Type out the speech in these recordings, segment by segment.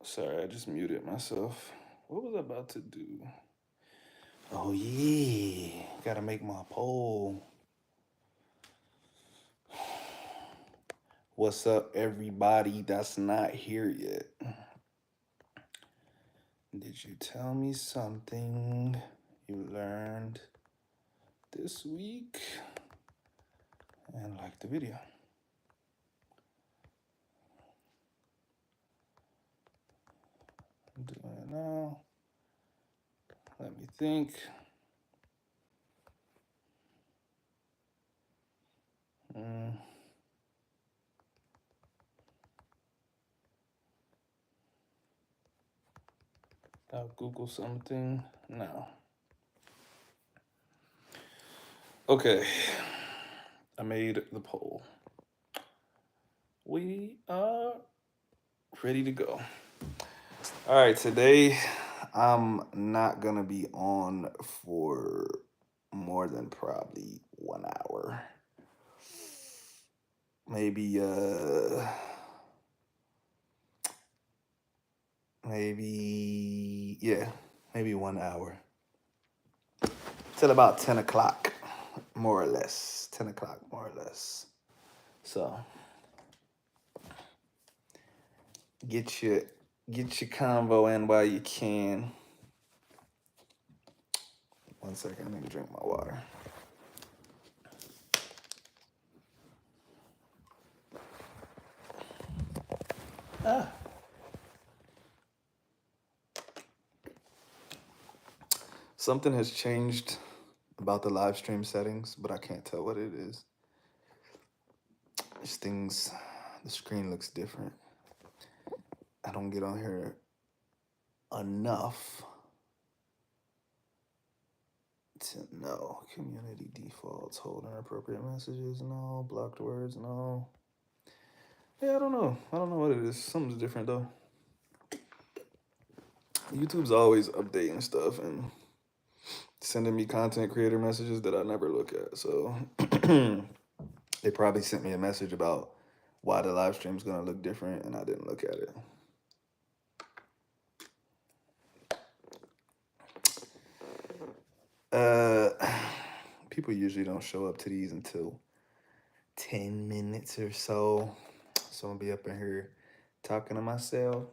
Sorry, I just muted myself. What was I about to do? Oh yeah, gotta make my poll. What's up, everybody that's not here yet? Did you tell me something you learned this week? And like the video. I'm doing it now. Let me think. I'll Google something now. Okay, I made the poll. We are ready to go. All right, today I'm not gonna be on for more than probably 1 hour. Maybe maybe 1 hour. Till about 10 o'clock, more or less. 10 o'clock, more or less. So get your convo in while you can. 1 second, I need to drink my water. Something has changed about the live stream settings, but I can't tell what it is. The screen looks different. I don't get on here enough to know. Community defaults, hold inappropriate messages, no. Blocked words, no. Yeah, I don't know. I don't know what it is. Something's different though. YouTube's always updating stuff and sending me content creator messages that I never look at. So they probably sent me a message about why the live stream's gonna look different and I didn't look at it. People usually don't show up to these until 10 minutes or so. So I'm gonna be up in here talking to myself.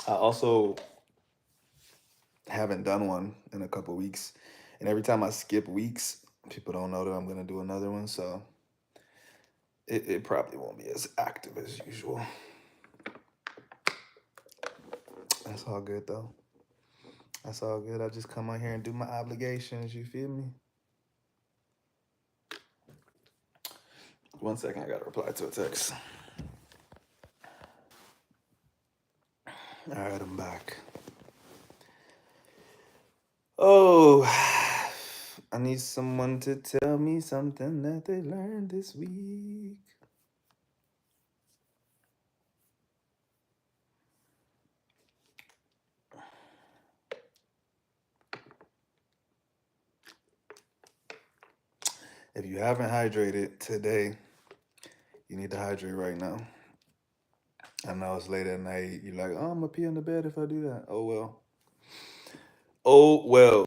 I also haven't done one in a couple weeks. And every time I skip weeks, people don't know that I'm gonna do another one. So it probably won't be as active as usual. That's all good though. That's all good. I just come on here and do my obligations, you feel me? 1 second, I gotta reply to a text. All right, I'm back. Oh, I need someone to tell me something that they learned this week. If you haven't hydrated today, you need to hydrate right now. I know it's late at night. You're like, oh, I'm gonna pee in the bed if I do that. Oh well. Oh well.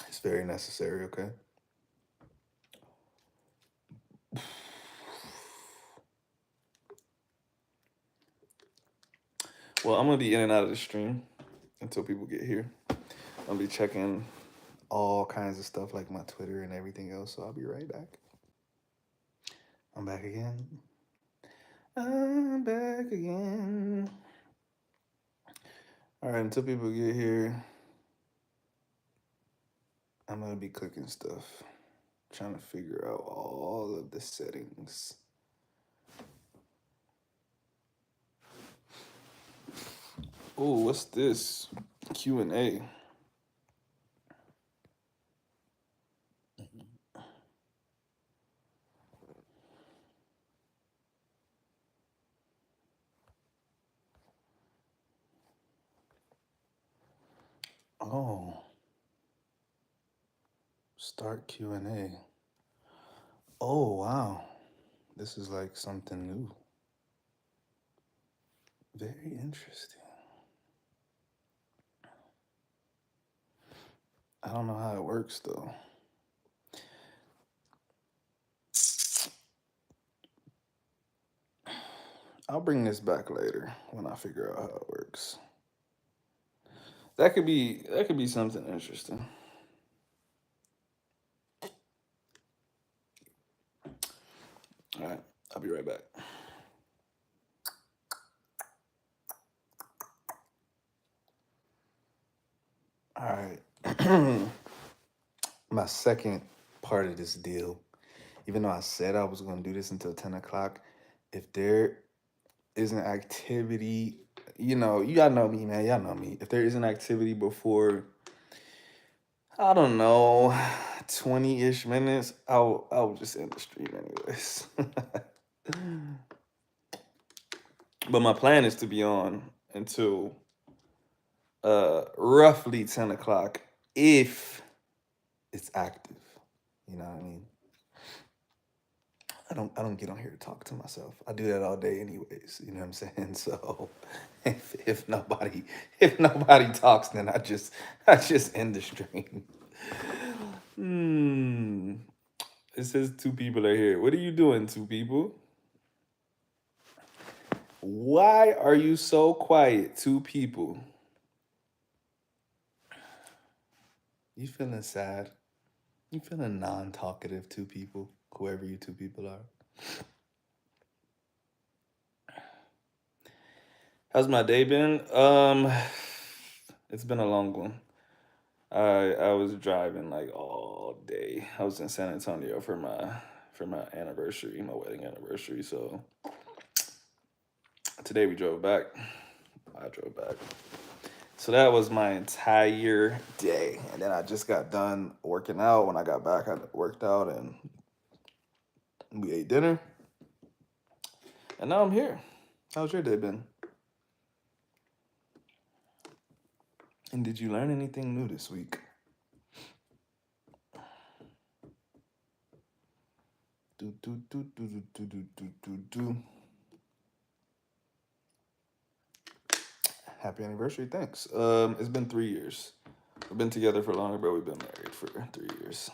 It's very necessary, okay? Well, I'm gonna be in and out of the stream until people get here. I'll be checking all kinds of stuff like my Twitter and everything else, so I'll be right back. I'm back again. I'm back again. All right, until people get here, I'm gonna be clicking stuff, trying to figure out all of the settings. Oh, what's this? Q&A. Oh, start Q&A. Oh, wow. This is like something new. Very interesting. I don't know how it works though. I'll bring this back later when I figure out how it works. That could be something interesting. All right, I'll be right back. All right. My second part of this deal, even though I said I was going to do this until 10 o'clock, if there is an activity, y'all know me, man. Y'all know me. If there is an activity before, I don't know, 20-ish minutes, I'll just end the stream anyways. But my plan is to be on until roughly 10 o'clock if it's active. You know what I mean? I don't get on here to talk to myself. I do that all day anyways. You know what I'm saying? So if nobody talks, then I just end the stream. Hmm. It says two people are here. What are you doing, two people? Why are you so quiet, two people? You feeling sad? You feeling non-talkative, two people? Whoever you two people are. How's my day been? It's been a long one. I was driving like all day. I was in San Antonio for my anniversary, my wedding anniversary. So today we drove back. I drove back. So that was my entire day. And then I just got done working out. When I got back, I worked out and we ate dinner. And now I'm here. How's your day been? And did you learn anything new this week? Do do do do do do do do do do. Happy anniversary, thanks. It's been 3 years. We've been together for longer, but we've been married for 3 years.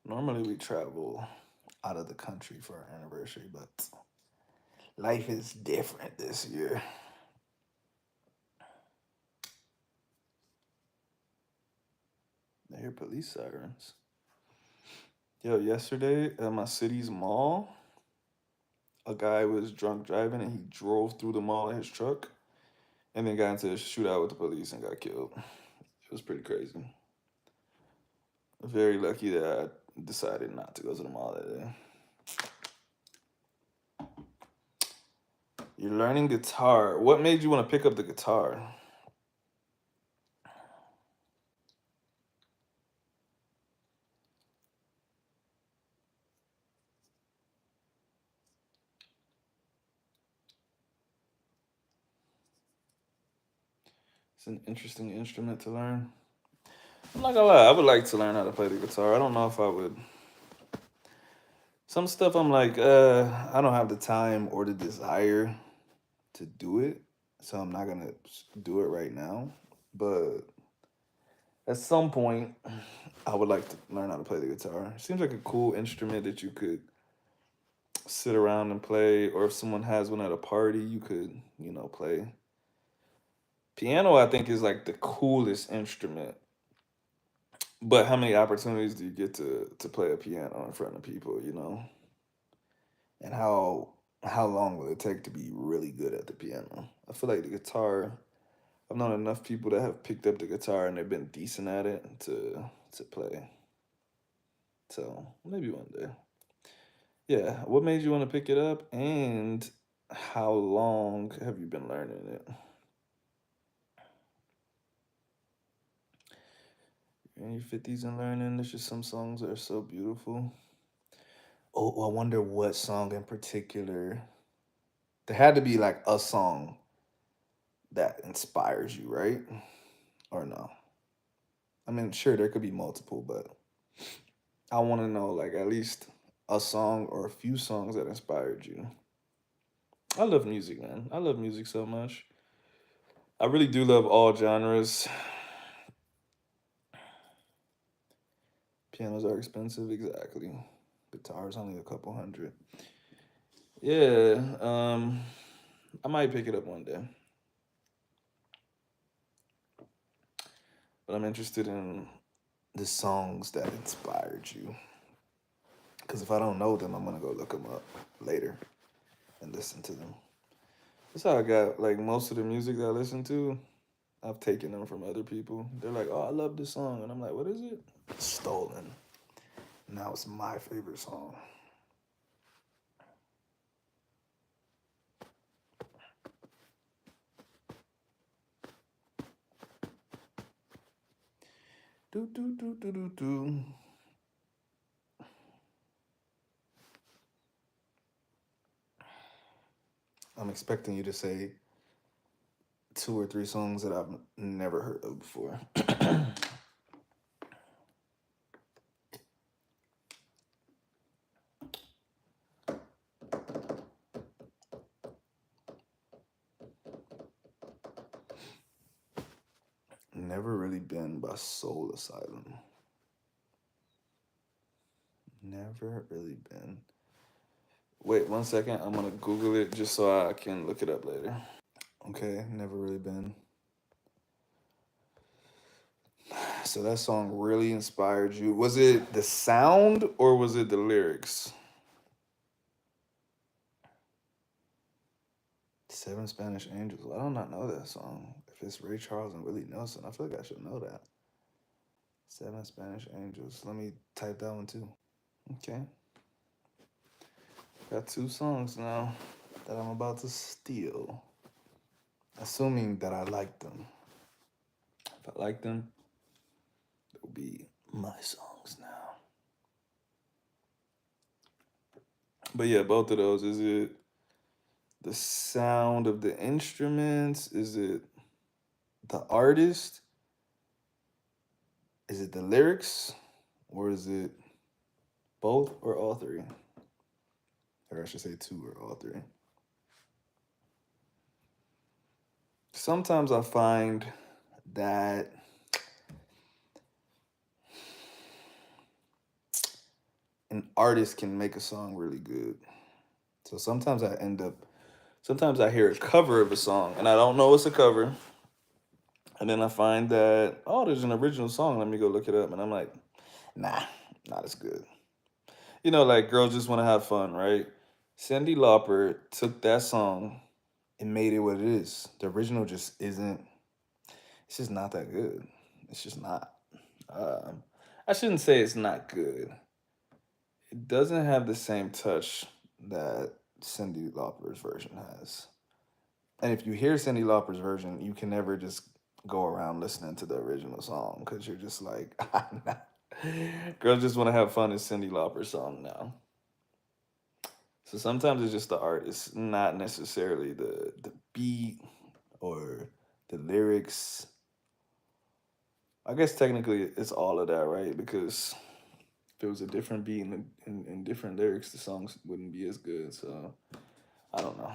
Normally we travel out of the country for our anniversary, but life is different this year. I hear police sirens. Yo, yesterday at my city's mall, a guy was drunk driving and he drove through the mall in his truck and then got into a shootout with the police and got killed. It was pretty crazy. Very lucky that I decided not to go to the mall that day. You're learning guitar. What made you want to pick up the guitar? It's an interesting instrument to learn. I'm not gonna lie, I would like to learn how to play the guitar. I don't know if I would. Some stuff I'm like, I don't have the time or the desire to do it, so I'm not gonna do it right now. But at some point, I would like to learn how to play the guitar. It seems like a cool instrument that you could sit around and play, or if someone has one at a party, you could, play. Piano, I think, is like the coolest instrument. But how many opportunities do you get to play a piano in front of people, And how long will it take to be really good at the piano? I feel like the guitar, I've known enough people that have picked up the guitar and they've been decent at it to play. So maybe one day. Yeah, what made you want to pick it up and how long have you been learning it? You're in your 50s and learning, there's just some songs that are so beautiful. Oh, I wonder what song in particular there had to be like a song that inspires you, right? Or no? I mean, sure, there could be multiple, but I want to know like at least a song or a few songs that inspired you. I love music, man. I love music so much. I really do love all genres. Pianos are expensive, exactly. Guitars only a couple hundred. Yeah, I might pick it up one day, but I'm interested in the songs that inspired you. Because if I don't know them, I'm gonna go look them up later and listen to them. That's how I got like most of the music that I listen to. I've taken them from other people. They're like, "Oh, I love this song," and I'm like, "What is it?" It's stolen. Now it's my favorite song. Do do do do do do. I'm expecting you to say two or three songs that I've never heard of before. Never really been by Soul Asylum. Never really been. Wait 1 second. I'm gonna Google it just so I can look it up later. Okay, never really been. So that song really inspired you. Was it the sound or was it the lyrics? Seven Spanish Angels. I do not know that song. If it's Ray Charles and Willie Nelson, I feel like I should know that. Seven Spanish Angels. Let me type that one too. Okay. Got two songs now that I'm about to steal. Assuming that I like them. If I like them, they'll be my songs now. But yeah, both of those. Is it the sound of the instruments? Is it the artist? Is it the lyrics? Or is it both or all three? Or I should say two or all three. Sometimes I find that an artist can make a song really good. So sometimes I hear a cover of a song and I don't know it's a cover. And then I find that, oh, there's an original song. Let me go look it up. And I'm like, nah, not as good. You know, like Girls Just Want to Have Fun, right? Cyndi Lauper took that song and made it what it is. The original just isn't, it's just not that good. It's just not. Um, I shouldn't say it's not good. It doesn't have the same touch that Cyndi Lauper's version has. And if you hear Cyndi Lauper's version, you can never just go around listening to the original song because you're just like, Girls Just Want to Have Fun is Cyndi Lauper's song now. So sometimes it's just the art. It's not necessarily the beat or the lyrics. I guess technically it's all of that, right? Because if it was a different beat and different lyrics, the songs wouldn't be as good. So I don't know.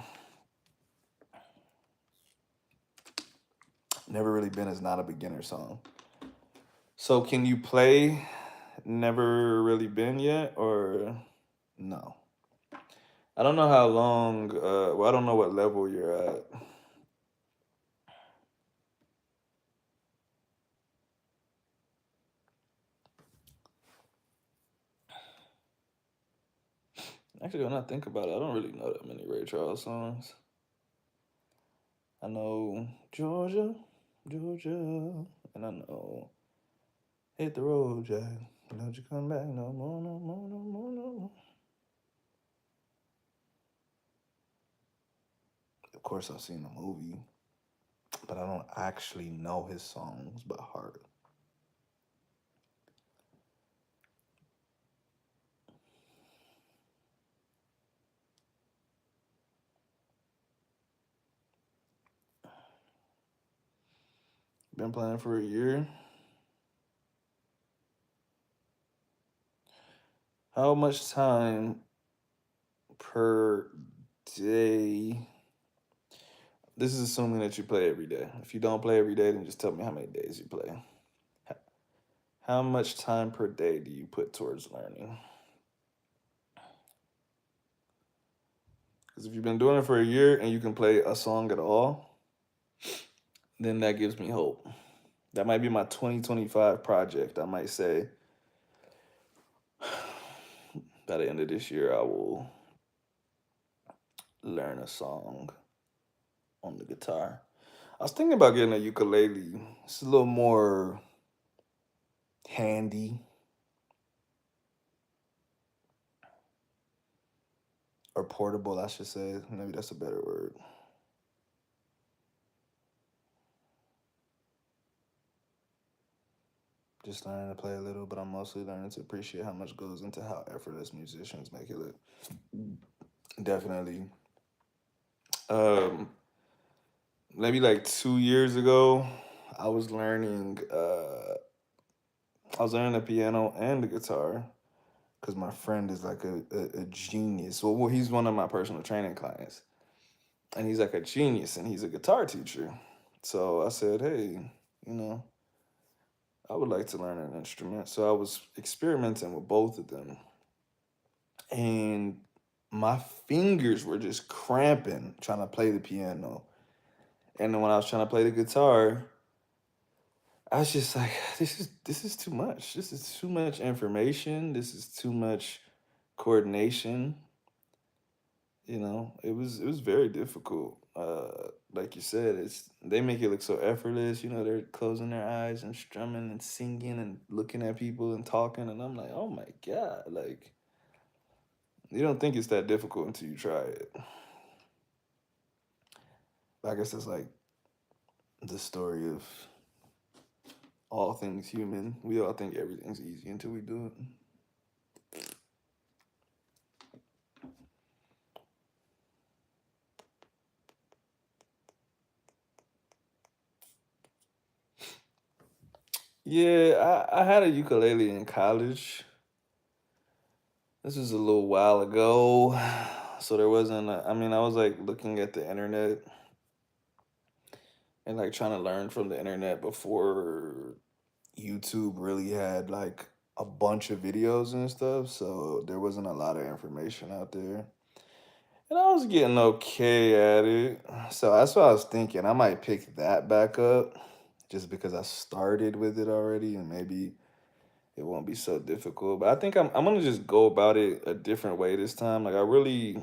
Never Really Been is not a beginner song. So can you play Never Really Been yet or no? I don't know how long. Well, I don't know what level you're at. Actually, when I think about it, I don't really know that many Ray Charles songs. I know Georgia, Georgia, and I know Hit the Road, Jack. Don't you come back no more, no more, no more, no more. Of course, I've seen the movie, but I don't actually know his songs by heart. Been playing for a year. How much time per day? This is assuming that you play every day. If you don't play every day, then just tell me how many days you play. How much time per day do you put towards learning? Because if you've been doing it for a year and you can play a song at all, then that gives me hope. That might be my 2025 project. I might say by the end of this year, I will learn a song on the guitar. I was thinking about getting a ukulele. It's a little more handy or portable, I should say. Maybe that's a better word. Just learning to play a little, but I'm mostly learning to appreciate how much goes into how effortless musicians make it look. Definitely. Um, Maybe like 2 years ago, I was learning. I was learning the piano and the guitar because my friend is like a genius. Well, he's one of my personal training clients, and he's like a genius, and he's a guitar teacher. So I said, hey, you know, I would like to learn an instrument. So I was experimenting with both of them, and my fingers were just cramping trying to play the piano. And then when I was trying to play the guitar, I was just like, this is too much. This is too much information. This is too much coordination. It was very difficult. Like you said, they make it look so effortless. They're closing their eyes and strumming and singing and looking at people and talking, and I'm like, oh my god, like you don't think it's that difficult until you try it. But I guess it's like the story of all things human. We all think everything's easy until we do it. Yeah, I had a ukulele in college. This was a little while ago. So there wasn't, I mean, I was like looking at the internet and like trying to learn from the internet before YouTube really had like a bunch of videos and stuff. So there wasn't a lot of information out there. And I was getting okay at it. So that's what I was thinking. I might pick that back up just because I started with it already and maybe it won't be so difficult. But I think I'm gonna just go about it a different way this time. Like I really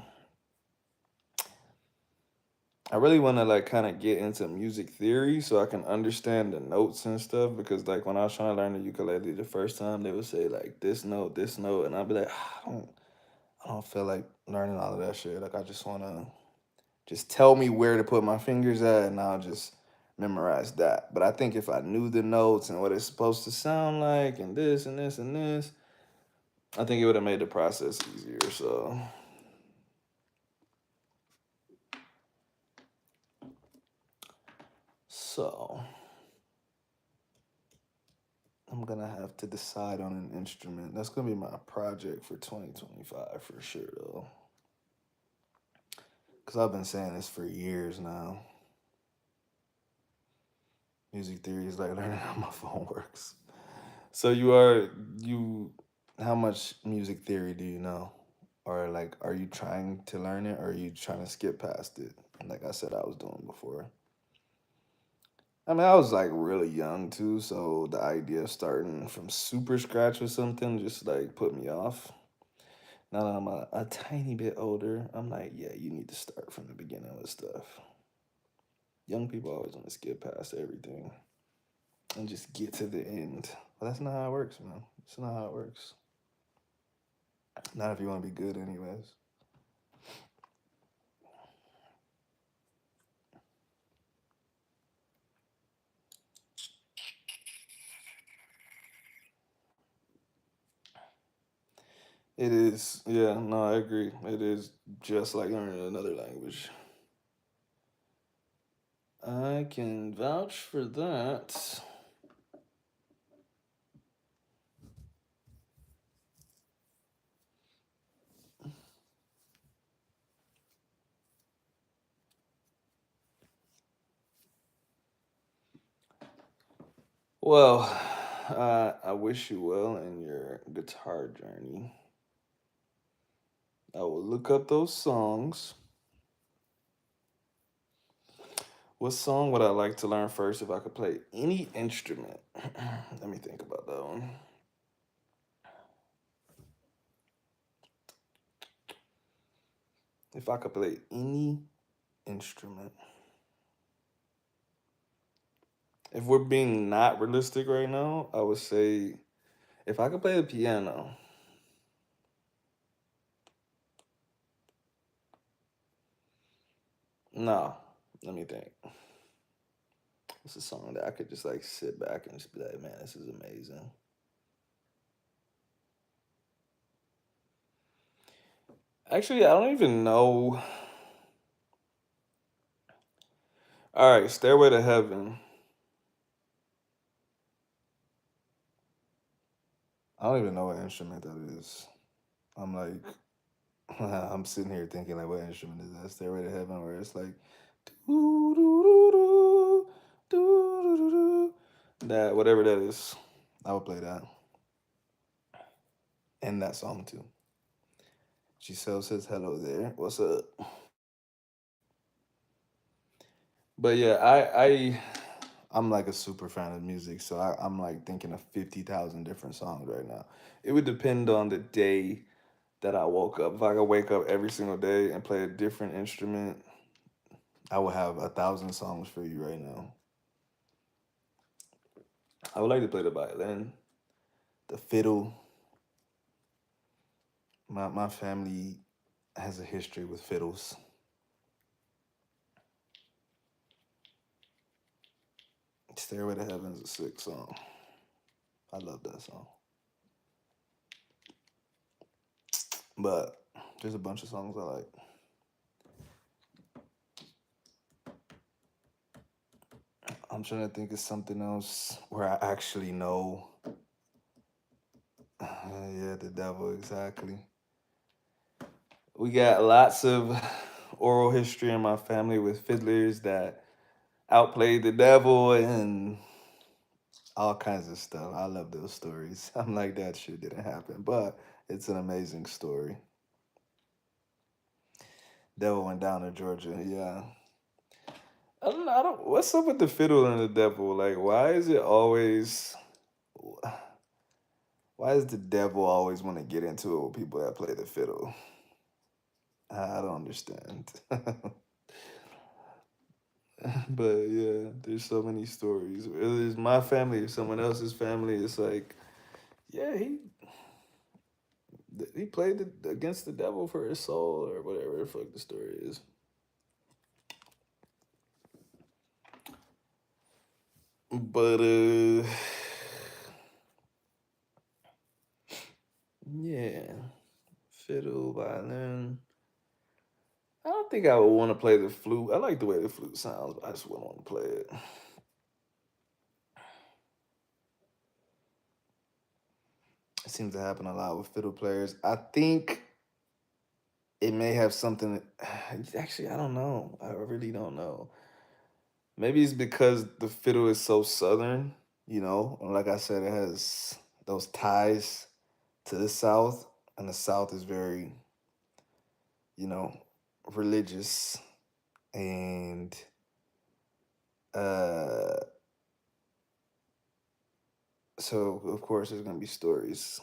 want to like kind of get into music theory so I can understand the notes and stuff because like when I was trying to learn the ukulele the first time, they would say like this note, and I'd be like, I don't feel like learning all of that shit. Like I just want to just tell me where to put my fingers at, and I'll just memorize that. But I think if I knew the notes and what it's supposed to sound like, and this and this and this, I think it would have made the process easier. So I'm gonna have to decide on an instrument. That's gonna be my project for 2025 for sure, though. Cause I've been saying this for years now. Music theory is like learning how my phone works. So you. How much music theory do you know, or like, are you trying to learn it, or are you trying to skip past it? Like I said, I was doing before. I mean, I was like really young too, so the idea of starting from super scratch with something just like put me off. Now that I'm a tiny bit older, I'm like, yeah, you need to start from the beginning with stuff. Young people always want to skip past everything and just get to the end. But that's not how it works, man. It's not how it works. Not if you want to be good, anyways. It is, yeah, no, I agree. It is just like learning another language. I can vouch for that. Well, I wish you well in your guitar journey. I will look up those songs. What song would I like to learn first if I could play any instrument? Let me think about that one. If I could play any instrument. If we're being not realistic right now, I would say if I could play the piano. No, let me think. It's a song that I could just like sit back and just be like, man, this is amazing. Actually, I don't even know. All right, Stairway to Heaven. I don't even know what instrument that is. I'm like, I'm sitting here thinking like, what instrument is that? Stairway to Heaven, where it's like, doo, doo, doo, doo, doo, doo, doo, that whatever that is. I would play that and that song too. Giselle says hello there. What's up? But yeah, I'm like a super fan of music, so I'm like thinking of 50,000 different songs right now. It would depend on the day that I woke up. If I could wake up every single day and play a different instrument, I would have 1,000 songs for you right now. I would like to play the violin, the fiddle. My family has a history with fiddles. Stairway to Heaven is a sick song. I love that song. But there's a bunch of songs I like. I'm trying to think of something else where I actually know. Yeah, the devil, exactly. We got lots of oral history in my family with fiddlers that outplayed the devil and all kinds of stuff. I love those stories. I'm like, that shit didn't happen, but it's an amazing story. Devil went down to Georgia. Yeah. I don't know. What's up with the fiddle and the devil? Like, why is it always. Why does the devil always want to get into it with people that play the fiddle? I don't understand. But yeah, there's so many stories. Whether it's my family or someone else's family, it's like, yeah, he played against the devil for his soul or whatever the fuck the story is. But yeah, fiddle, violin. I don't think I would want to play the flute. I like the way the flute sounds, but I just wouldn't want to play it. It seems to happen a lot with fiddle players. I think it may have something. Actually, I don't know. I really don't know. Maybe it's because the fiddle is so southern, and like I said, it has those ties to the South, and the South is very, you know, religious, and uh, so of course there's gonna be stories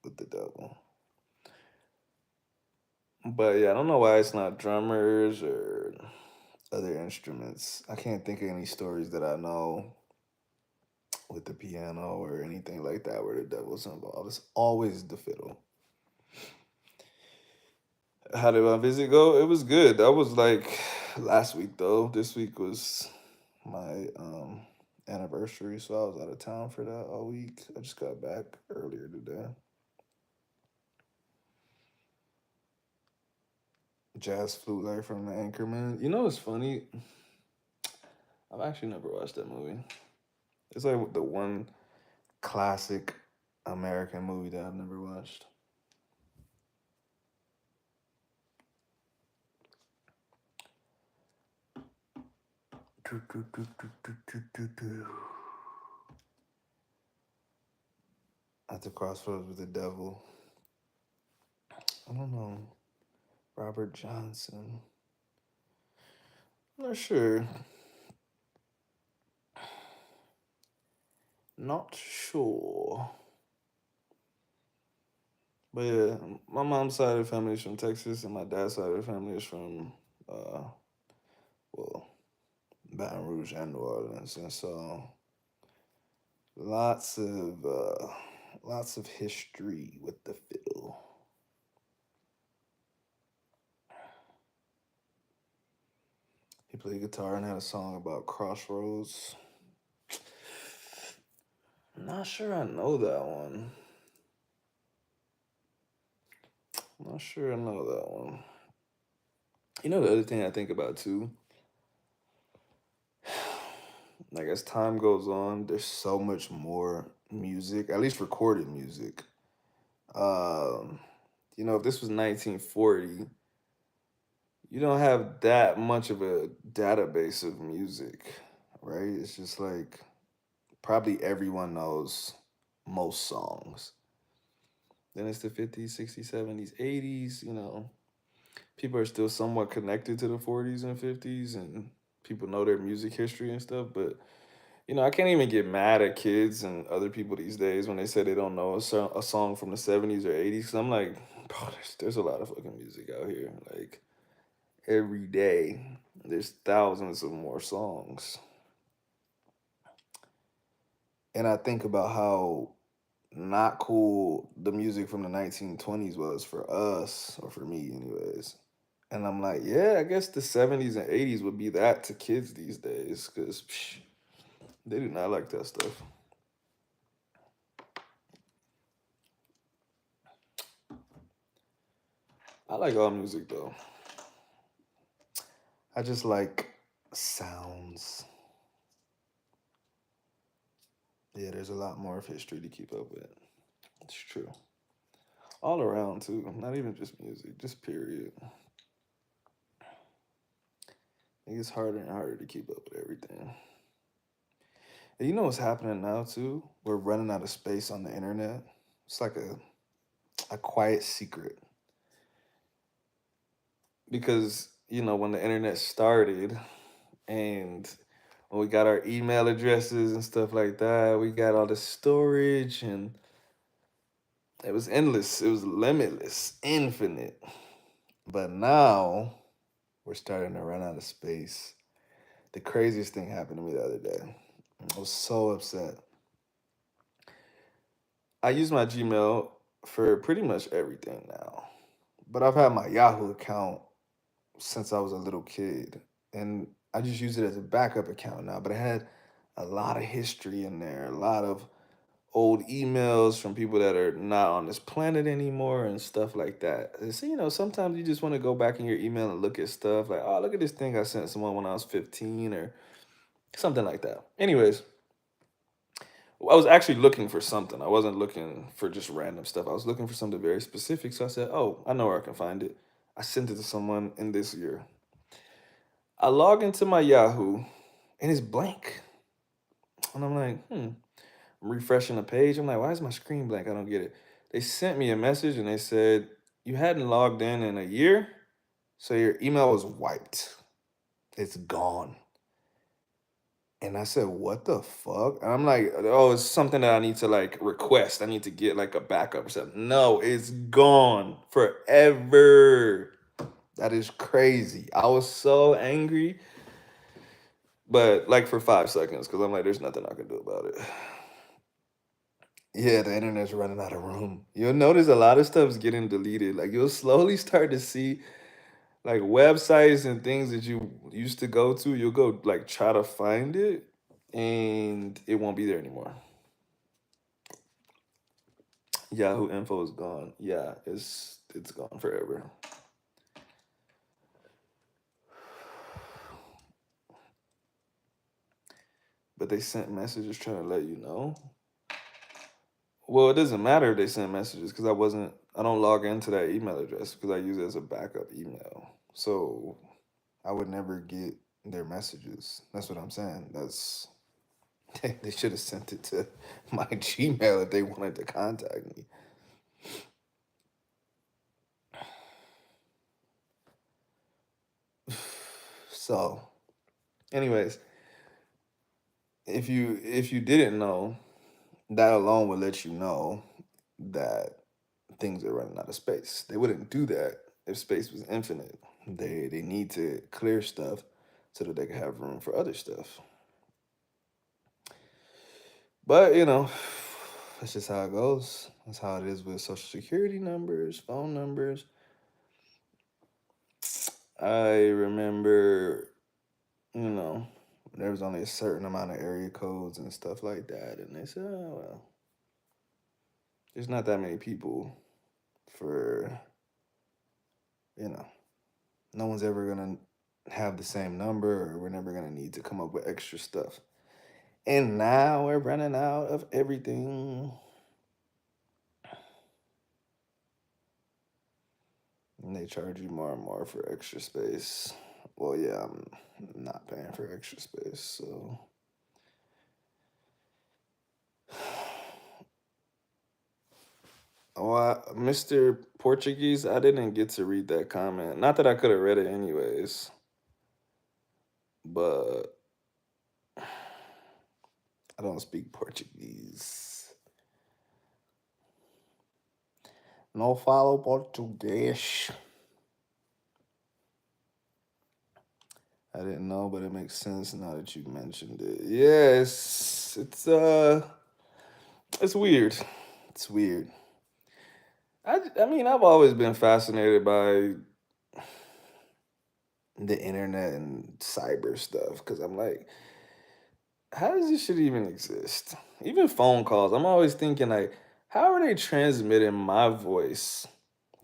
with the devil. But yeah, I don't know why it's not drummers or other instruments. I can't think of any stories that I know with the piano or anything like that where the devil's involved. It's always the fiddle. How did my visit go? It was good. That was like last week though. This week was my anniversary, so I was out of town for that all week. I just got back earlier today. Jazz flute like from the Anchorman. You know what's funny? I've actually never watched that movie. It's like the one classic American movie that I've never watched. At the Crossroads with the Devil. I don't know. Robert Johnson. I'm not sure. Not sure. But yeah, my mom's side of the family is from Texas, and my dad's side of the family is from, well, Baton Rouge and New Orleans, and so lots of lots of history with the fiddle. He played guitar and had a song about crossroads. Not sure I know that one. Not sure I know that one. You know the other thing I think about too, like as time goes on, there's so much more music, at least recorded music. Um, if this was 1940, you don't have that much of a database of music, right? It's just like probably everyone knows most songs. Then it's the 50s, 60s, 70s, 80s, people are still somewhat connected to the 40s and 50s and people know their music history and stuff, but I can't even get mad at kids and other people these days when they say they don't know a song from the 70s or 80s. Cause I'm like, bro, there's a lot of fucking music out here. Like, every day, there's thousands of more songs. And I think about how not cool the music from the 1920s was for us, or for me, anyways. And I'm like, yeah, I guess the 70s and 80s would be that to kids these days, because they do not like that stuff. I like all music, though. I just like sounds. Yeah, there's a lot more of history to keep up with. It's true. All around, too. Not even just music, just period. It gets harder and harder to keep up with everything. And you know what's happening now, too? We're running out of space on the internet. It's like a quiet secret. Because, when the internet started and when we got our email addresses and stuff like that, we got all the storage and it was endless. It was limitless, infinite. But now we're starting to run out of space. The craziest thing happened to me the other day. I was so upset. I use my Gmail for pretty much everything now. But I've had my Yahoo account since I was a little kid. And I just use it as a backup account now. But it had a lot of history in there, a lot of old emails from people that are not on this planet anymore and stuff like that. And so, sometimes you just want to go back in your email and look at stuff like, oh, look at this thing I sent someone when I was 15 or something like that. Anyways, I was actually looking for something. I wasn't looking for just random stuff. I was looking for something very specific. So I said, oh, I know where I can find it. I sent it to someone in this year. I log into my Yahoo and it's blank. And I'm like, I'm refreshing the page. I'm like, why is my screen blank? I don't get it. They sent me a message and they said, you hadn't logged in a year, so your email was wiped. It's gone. And I said, what the fuck? And I'm like, oh, it's something that I need to like request. I need to get like a backup or something. No, it's gone forever. That is crazy. I was so angry, but like for 5 seconds, because I'm like, there's nothing I can do about it. Yeah, the internet's running out of room. You'll notice a lot of stuff's getting deleted. Like you'll slowly start to see like websites and things that you used to go to, you'll go like try to find it and it won't be there anymore. Yahoo info is gone. Yeah, it's gone forever. but they sent messages trying to let you know. Well, it doesn't matter if they sent messages because I don't log into that email address because I use it as a backup email. So I would never get their messages. That's what I'm saying. They should have sent it to my Gmail if they wanted to contact me. So, anyways, if you didn't know, that alone would let you know that things are running out of space. They wouldn't do that if space was infinite. They need to clear stuff so that they can have room for other stuff. But that's just how it goes. That's how it is with social security numbers, phone numbers. I remember, there was only a certain amount of area codes and stuff like that, and they said, oh well, there's not that many people for, you know, no one's ever gonna have the same number, or we're never gonna need to come up with extra stuff. And now we're running out of everything. And they charge you more and more for extra space. Well, yeah, I'm not paying for extra space, so. Oh, Mr. Portuguese, I didn't get to read that comment. Not that I could have read it anyways, but I don't speak Portuguese. No falo português. I didn't know, but it makes sense now that you mentioned it. Yes, it's weird. It's weird. I mean, I've always been fascinated by the internet and cyber stuff because I'm like, how does this shit even exist? Even phone calls. I'm always thinking like, how are they transmitting my voice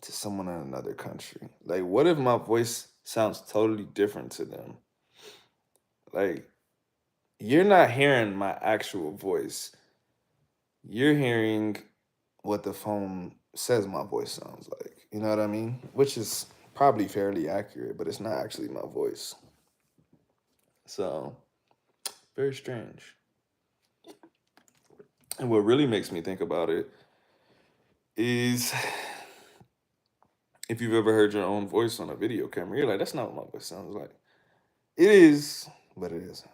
to someone in another country? Like, what if my voice sounds totally different to them? Like, you're not hearing my actual voice. You're hearing what the phone says my voice sounds like. You know what I mean? Which is probably fairly accurate, but it's not actually my voice. So, very strange. And what really makes me think about it is if you've ever heard your own voice on a video camera, you're like, that's not what my voice sounds like. It is, but it isn't.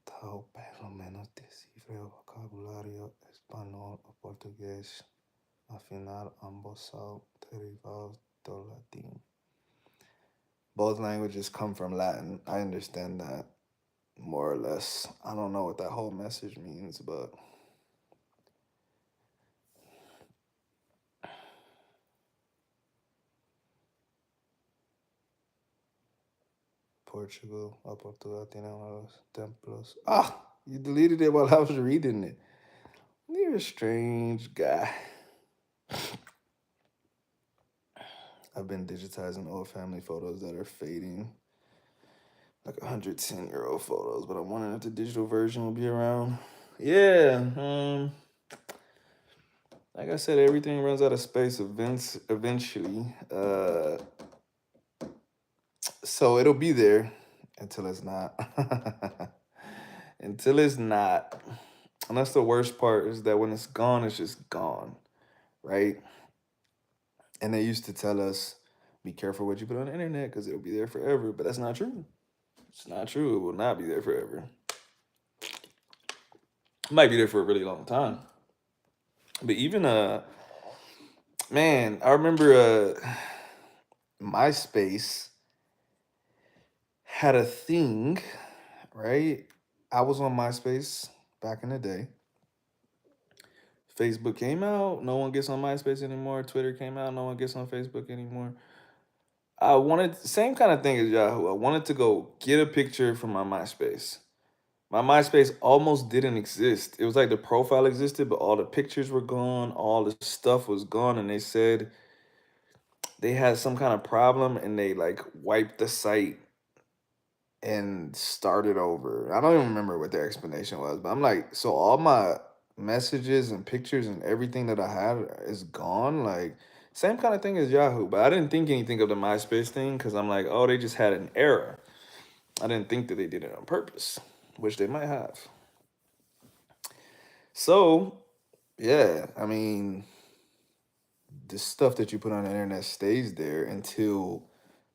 Tal pelo menos descifre el vocabulario español o portugués. Afinal, ambos son derivados del latín. Both languages come from Latin. I understand that more or less. I don't know what that whole message means, but Portugal tiene uno de los templos. Ah, you deleted it while I was reading it. You're a strange guy. I've been digitizing old family photos that are fading, like 110-year-old photos, but I'm wondering if the digital version will be around. Yeah, like I said, everything runs out of space eventually. So it'll be there until it's not. Until it's not. And that's the worst part is that when it's gone, it's just gone, right? And they used to tell us, be careful what you put on the internet because it'll be there forever. But that's not true. It's not true. It will not be there forever. It might be there for a really long time. But even man, I remember MySpace had a thing, right? I was on MySpace back in the day. Facebook came out, no one gets on MySpace anymore. Twitter came out, no one gets on Facebook anymore. I wanted same kind of thing as Yahoo. I wanted to go get a picture from my MySpace. My MySpace almost didn't exist. It was like the profile existed, but all the pictures were gone, all the stuff was gone, and they said they had some kind of problem and they like wiped the site and started over. I don't even remember what their explanation was, but I'm like, so all my messages and pictures and everything that I had is gone. Like, same kind of thing as Yahoo, but I didn't think anything of the MySpace thing because I'm like, oh, they just had an error. I didn't think that they did it on purpose, which they might have. So, yeah, I mean, the stuff that you put on the internet stays there until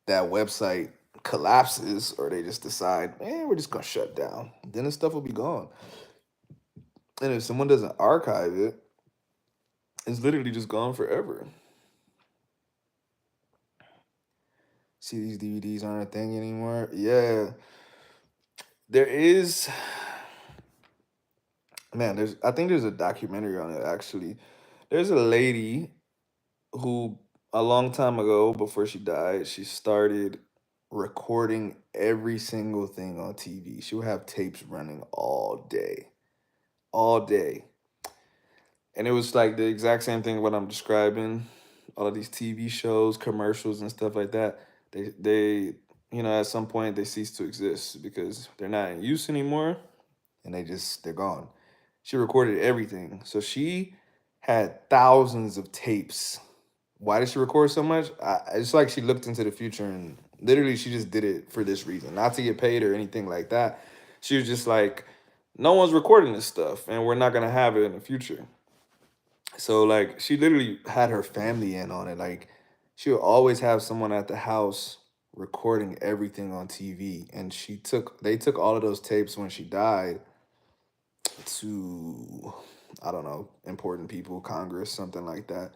that website collapses or they just decide, man, we're just gonna shut down. Then the stuff will be gone. And if someone doesn't archive it, it's literally just gone forever. See, these DVDs aren't a thing anymore. Yeah, there is. Man, I think there's a documentary on it actually. There's a lady who a long time ago, before she died, she started recording every single thing on TV. She would have tapes running all day, all day. And it was like the exact same thing what I'm describing. All of these TV shows, commercials, and stuff like that. At some point they cease to exist because they're not in use anymore, and they're gone. She recorded everything, so she had thousands of tapes. Why did she record so much? It's like she looked into the future and literally she just did it for this reason, not to get paid or anything like that. She was just like, no one's recording this stuff, and we're not gonna have it in the future. So like she literally had her family in on it. Like she would always have someone at the house recording everything on TV. And they took all of those tapes when she died to, I don't know, important people, Congress, something like that.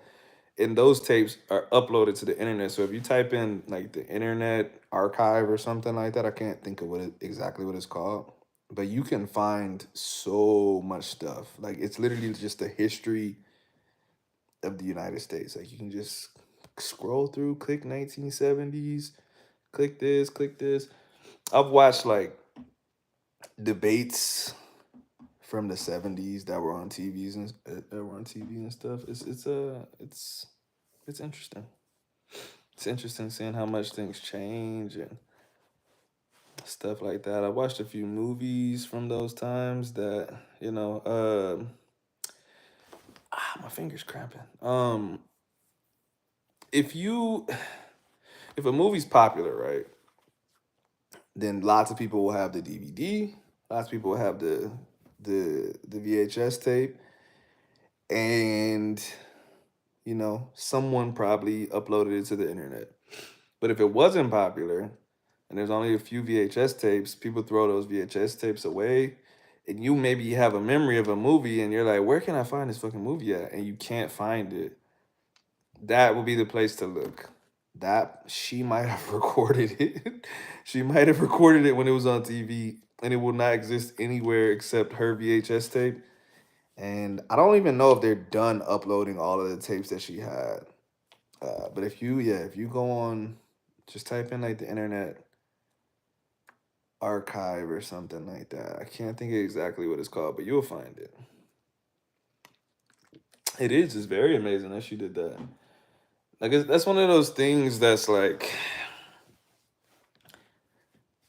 And those tapes are uploaded to the internet. So if you type in like the Internet Archive or something like that, I can't think of exactly what it's called, but you can find so much stuff. Like it's literally just a history of the United States. Like you can just scroll through, click 1970s, click this, click this. I've watched like debates from the 70s that were on TVs and that were on TV and stuff. It's interesting. It's interesting seeing how much things change and stuff like that. I watched a few movies from those times that, my fingers cramping. If you if a movie's popular, right? Then lots of people will have the DVD. Lots of people will have the VHS tape, and someone probably uploaded it to the internet. But if it wasn't popular, and there's only a few VHS tapes, people throw those VHS tapes away, and you maybe have a memory of a movie, and you're like, where can I find this fucking movie at? And you can't find it. That would be the place to look. That she might have recorded it. She might have recorded it when it was on TV, and it will not exist anywhere except her VHS tape. And I don't even know if they're done uploading all of the tapes that she had. But if you go on, just type in like the Internet Archive or something like that. I can't think of exactly what it's called, but you'll find it. It is just very amazing that she did that. Like that's one of those things that's like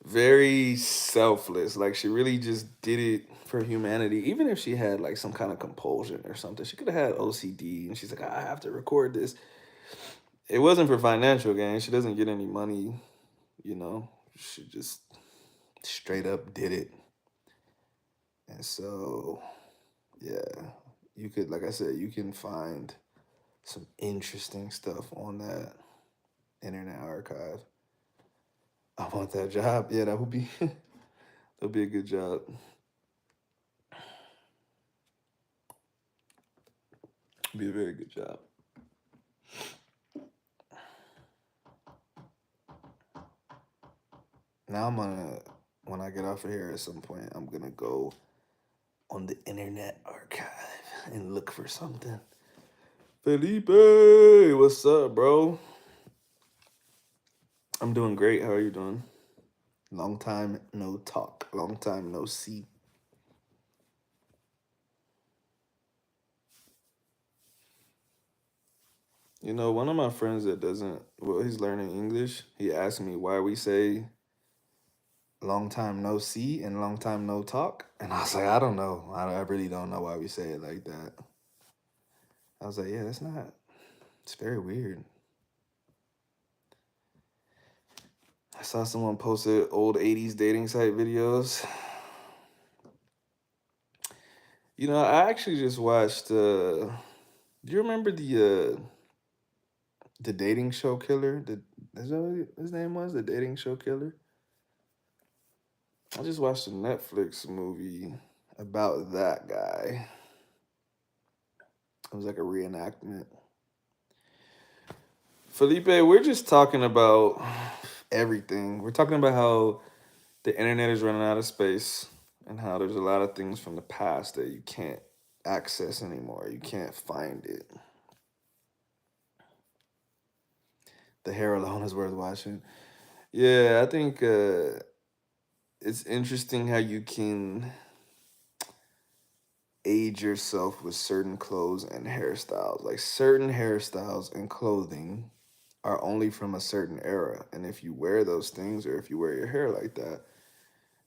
very selfless. Like she really just did it for humanity. Even if she had like some kind of compulsion or something, she could have had OCD, and she's like, I have to record this. It wasn't for financial gain. She doesn't get any money. She just straight up did it. And so, yeah, you could, like I said, you can find some interesting stuff on that Internet Archive. I want that job. Yeah, that would be that would be a good job. Be a very good job. Now when I get off of here at some point, I'm gonna go on the Internet Archive and look for something. Felipe, what's up, bro? I'm doing great. How are you doing? Long time no talk. Long time no see. You know, one of my friends that doesn't, well, he's learning English. He asked me why we say long time no see and long time no talk. And I was like, I don't know. I really don't know why we say it like that. I was like, yeah, that's not, it's very weird. I saw someone posted old 80s dating site videos. You know, I actually just watched, do you remember the dating show killer? Is that what his name was? The dating show killer? I just watched a Netflix movie about that guy. It was like a reenactment. Felipe, we're just talking about everything. We're talking about how the internet is running out of space and how there's a lot of things from the past that you can't access anymore. You can't find it. The hair alone is worth watching. Yeah, I think it's interesting how you can age yourself with certain clothes and hairstyles. Like certain hairstyles and clothing are only from a certain era. And if you wear those things or if you wear your hair like that,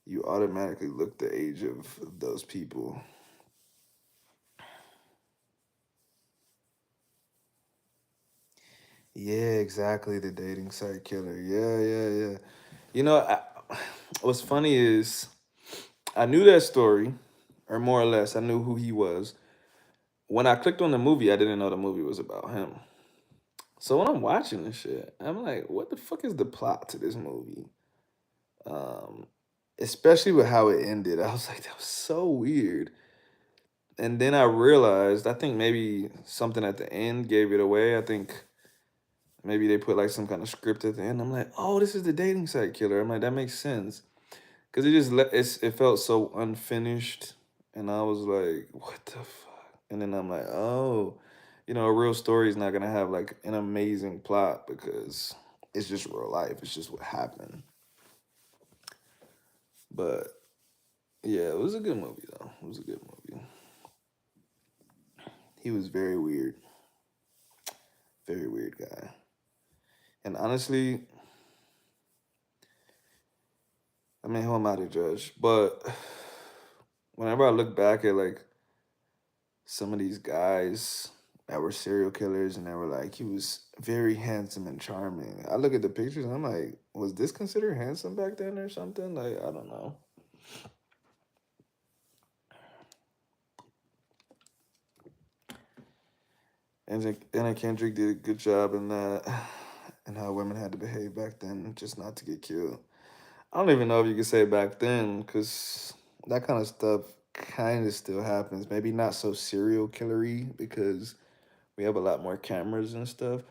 you automatically look the age of those people. Yeah, exactly. The dating site killer. Yeah, yeah, yeah. You know, what's funny is I knew that story, or more or less, I knew who he was. When I clicked on the movie, I didn't know the movie was about him. So when I'm watching this shit, I'm like, what the fuck is the plot to this movie? Um, Especially with how it ended. I was like, that was so weird. And then I realized, I think maybe something at the end gave it away. I think maybe they put like some kind of script at the end. I'm like, oh, this is the dating site killer. I'm like, that makes sense. Cause it felt so unfinished. And I was like, what the fuck? And then I'm like, oh, you know, a real story is not gonna have like an amazing plot because it's just real life. It's just what happened. But yeah, it was a good movie though. It was a good movie. He was very weird guy. And honestly, I mean, who am I to judge? But whenever I look back at like some of these guys that were serial killers and they were like, he was very handsome and charming. I look at the pictures and I'm like, was this considered handsome back then or something? Like, I don't know. And Anna Kendrick did a good job in that and how women had to behave back then just not to get killed. I don't even know if you could say back then because that kind of stuff kind of still happens. Maybe not so serial killery because we have a lot more cameras and stuff,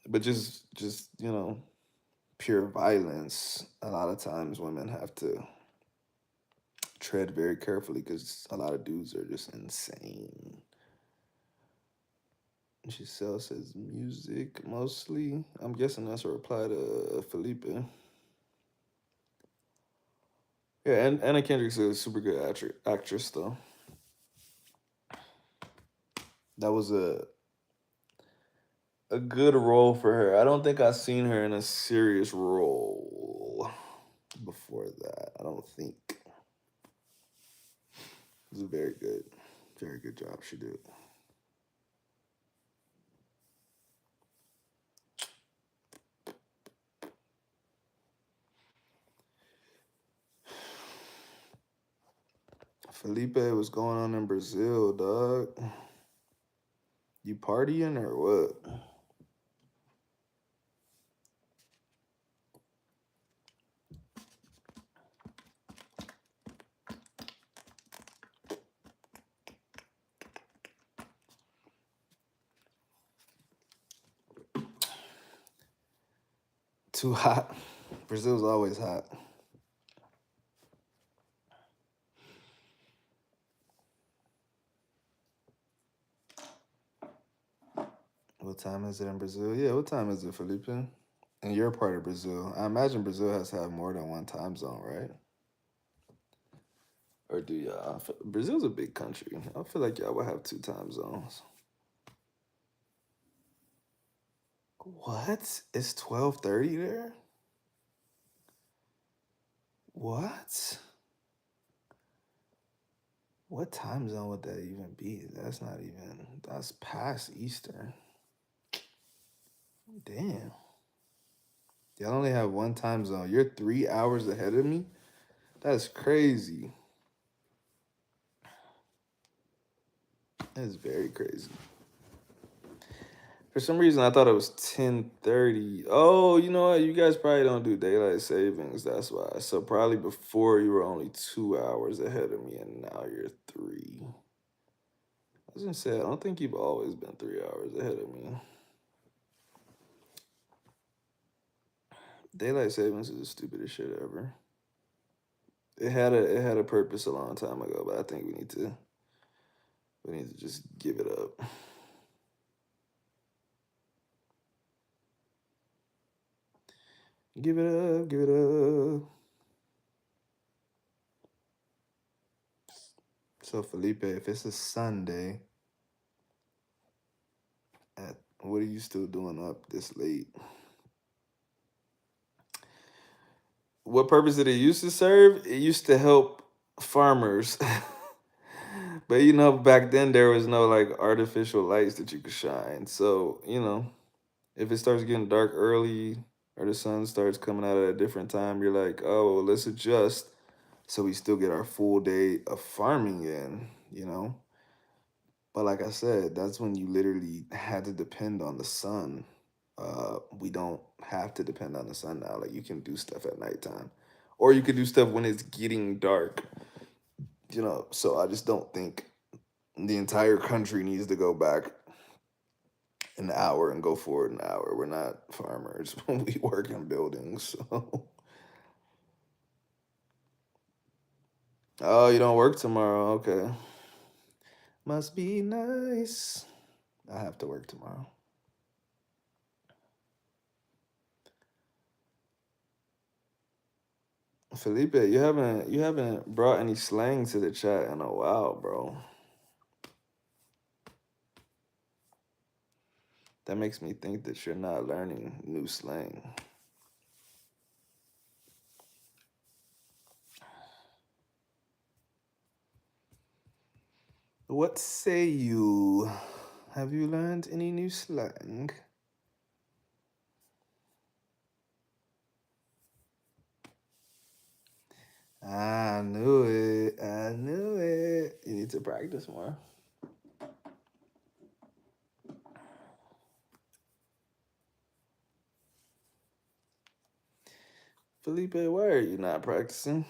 but just you know, pure violence. A lot of times women have to tread very carefully because a lot of dudes are just insane. Giselle says music mostly. I'm guessing that's a reply to Felipe. Yeah, and Anna Kendrick's a super good actress though. That was a good role for her. I don't think I've seen her in a serious role before that. I don't think. It was a very good job she did. Felipe, what's going on in Brazil, dog? You partying or what? Too hot. Brazil's always hot. What time is it in Brazil? Yeah, what time is it, Felipe? In your part of Brazil, I imagine Brazil has to have more than one time zone, right? Or do y'all? Brazil's a big country. I feel like y'all would have two time zones. What? It's 12:30 there? What? What time zone would that even be? That's not even, that's past Eastern. Damn. Y'all only have one time zone. You're 3 hours ahead of me? That's crazy. That's very crazy. For some reason, I thought it was 10:30. Oh, you know what? You guys probably don't do daylight savings. That's why. So probably before you were only 2 hours ahead of me, and now you're three. I was gonna say, I don't think you've always been 3 hours ahead of me. Daylight savings is the stupidest shit ever. It had a purpose a long time ago, but I think we need to just give it up. Give it up, give it up. So Felipe, if it's a Sunday, what are you still doing up this late? What purpose did it used to serve? It used to help farmers. But back then there was no like artificial lights that you could shine. So, if it starts getting dark early or the sun starts coming out at a different time, you're like, oh, well, let's adjust so we still get our full day of farming in. But like I said, that's when you literally had to depend on the sun. We don't have to depend on the sun now. Like you can do stuff at nighttime, or you can do stuff when it's getting dark. So I just don't think the entire country needs to go back an hour and go forward an hour. We're not farmers. We work in buildings. So. Oh, you don't work tomorrow? Okay. Must be nice. I have to work tomorrow. Felipe, you haven't brought any slang to the chat in a while, bro. That makes me think that you're not learning new slang. What say you? Have you learned any new slang? I knew it. I knew it. You need to practice more. Felipe, why are you not practicing?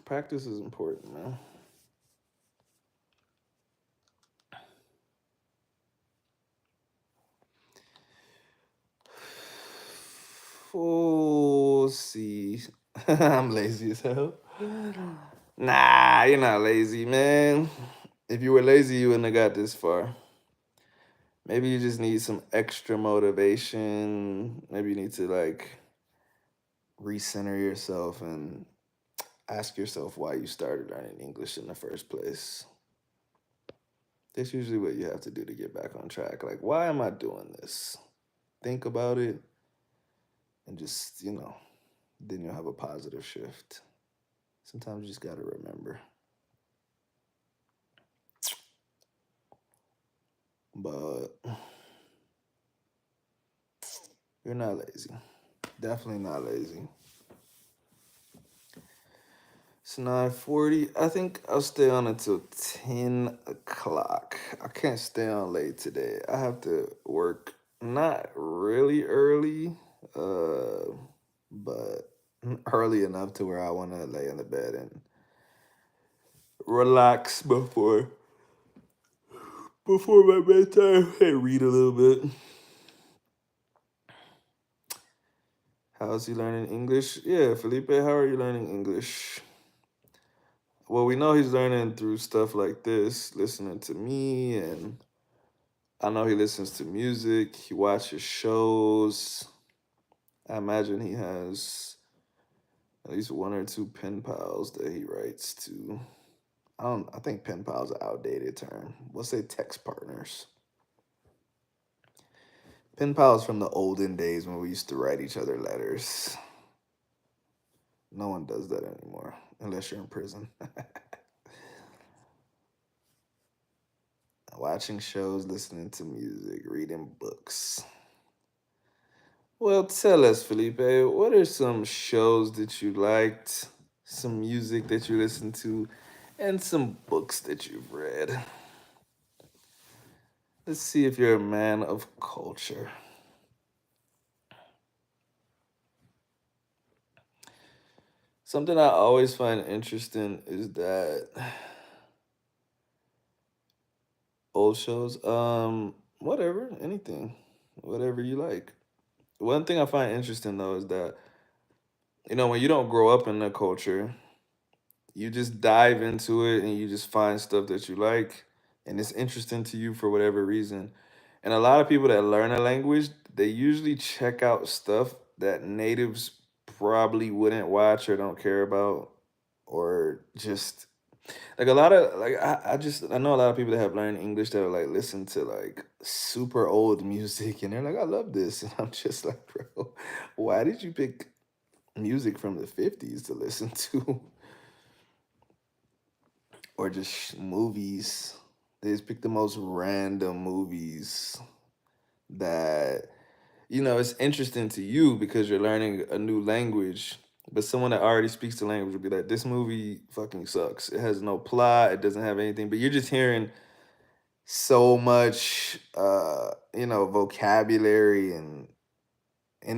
Practice is important, man. Oh, see. I'm lazy as hell. Nah, you're not lazy, man. If you were lazy, you wouldn't have got this far. Maybe you just need some extra motivation. Maybe you need to like recenter yourself and ask yourself why you started learning English in the first place. That's usually what you have to do to get back on track. Like, why am I doing this? Think about it and just, then you'll have a positive shift. Sometimes you just got to remember. But you're not lazy. Definitely not lazy. It's 9:40. I think I'll stay on until 10 o'clock. I can't stay on late today. I have to work not really early, but early enough to where I want to lay in the bed and relax before my bedtime and read a little bit. How's he learning English? Yeah, Felipe, how are you learning English? Well, we know he's learning through stuff like this, listening to me, and I know he listens to music, he watches shows. I imagine he has at least one or two pen pals that he writes to. I think pen pals an outdated term. We'll say text partners. Pen pals from the olden days when we used to write each other letters. No one does that anymore unless you're in prison. Watching shows, listening to music, reading books. Well, tell us, Felipe, what are some shows that you liked, some music that you listened to, and some books that you've read? Let's see if you're a man of culture. Something I always find interesting is that old shows, whatever, anything, whatever you like. One thing I find interesting though is that, when you don't grow up in the culture, you just dive into it and you just find stuff that you like and it's interesting to you for whatever reason. And a lot of people that learn a language, they usually check out stuff that natives probably wouldn't watch or don't care about, or just like a lot of like I know a lot of people that have learned English that are like listen to like super old music and they're like, I love this. And I'm just like, bro, why did you pick music from the 50s to listen to? Or just movies. They just pick the most random movies that, it's interesting to you because you're learning a new language. But someone that already speaks the language would be like, this movie fucking sucks. It has no plot, it doesn't have anything. But you're just hearing so much vocabulary, and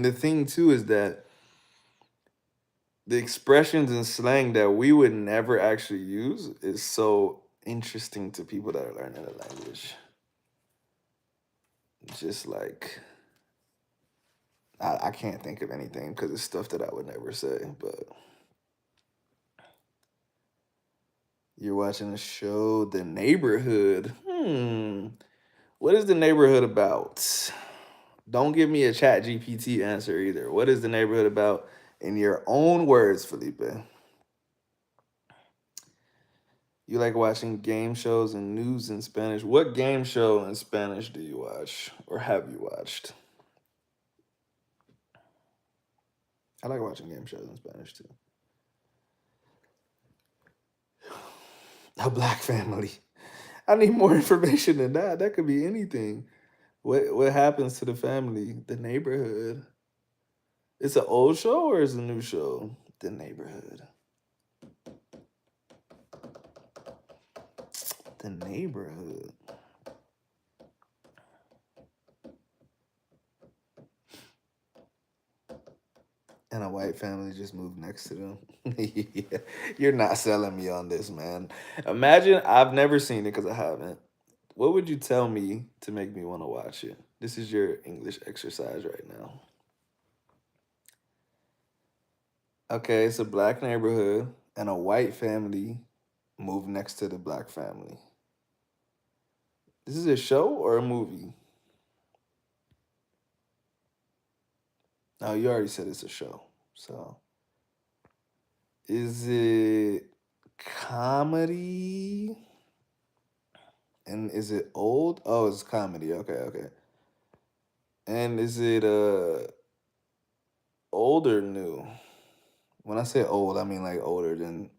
the thing too is that the expressions and slang that we would never actually use is so interesting to people that are learning the language. Just like I can't think of anything because it's stuff that I would never say. But you're watching a show, The Neighborhood. What is The Neighborhood about? Don't give me a Chat GPT answer either. What is The Neighborhood about in your own words, Felipe? You like watching game shows and news in Spanish. What game show in Spanish do you watch or have you watched? I like watching game shows in Spanish too. A Black Family. I need more information than that. That could be anything. What happens to the family? The Neighborhood. It's an old show or is it a new show? The Neighborhood. The Neighborhood. And a white family just moved next to them. Yeah, you're not selling me on this, man. Imagine I've never seen it because I haven't. What would you tell me to make me want to watch it? This is your English exercise right now. Okay, it's a black neighborhood and a white family moved next to the black family. This is a show or a movie? Oh, you already said it's a show. So, is it comedy? And is it old? Oh, it's comedy. Okay, okay. And is it old or new? When I say old, I mean like older than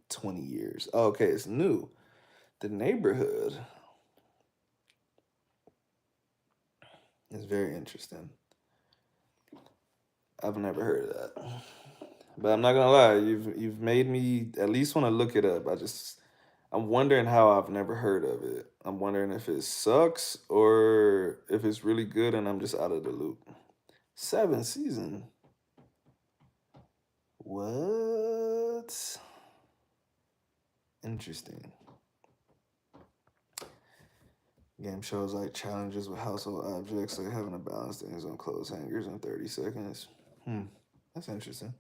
20 years. Oh, okay, it's new. The Neighborhood is very interesting. I've never heard of that. But I'm not gonna lie, you've made me at least want to look it up. I'm wondering how I've never heard of it. I'm wondering if it sucks or if it's really good and I'm just out of the loop. 7 season. What? Interesting. Game shows like challenges with household objects, like having to balance things on clothes hangers in 30 seconds. That's interesting.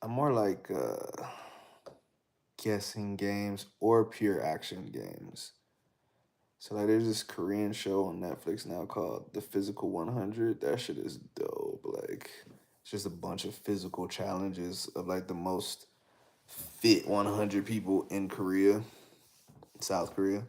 I'm more like guessing games or pure action games. So like there's this Korean show on Netflix now called The Physical 100. That shit is dope. Like it's just a bunch of physical challenges of like the most fit 100 people in Korea, South Korea.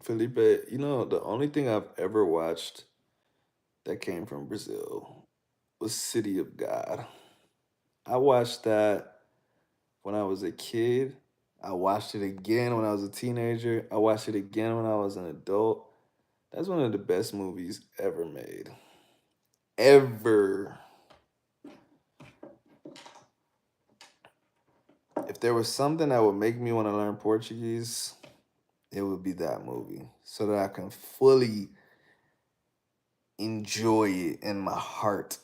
Felipe, you know, the only thing I've ever watched that came from Brazil was City of God. I watched that when I was a kid. I watched it again when I was a teenager. I watched it again when I was an adult. That's one of the best movies ever made. Ever. If there was something that would make me want to learn Portuguese, it would be that movie so that I can fully enjoy it in my heart.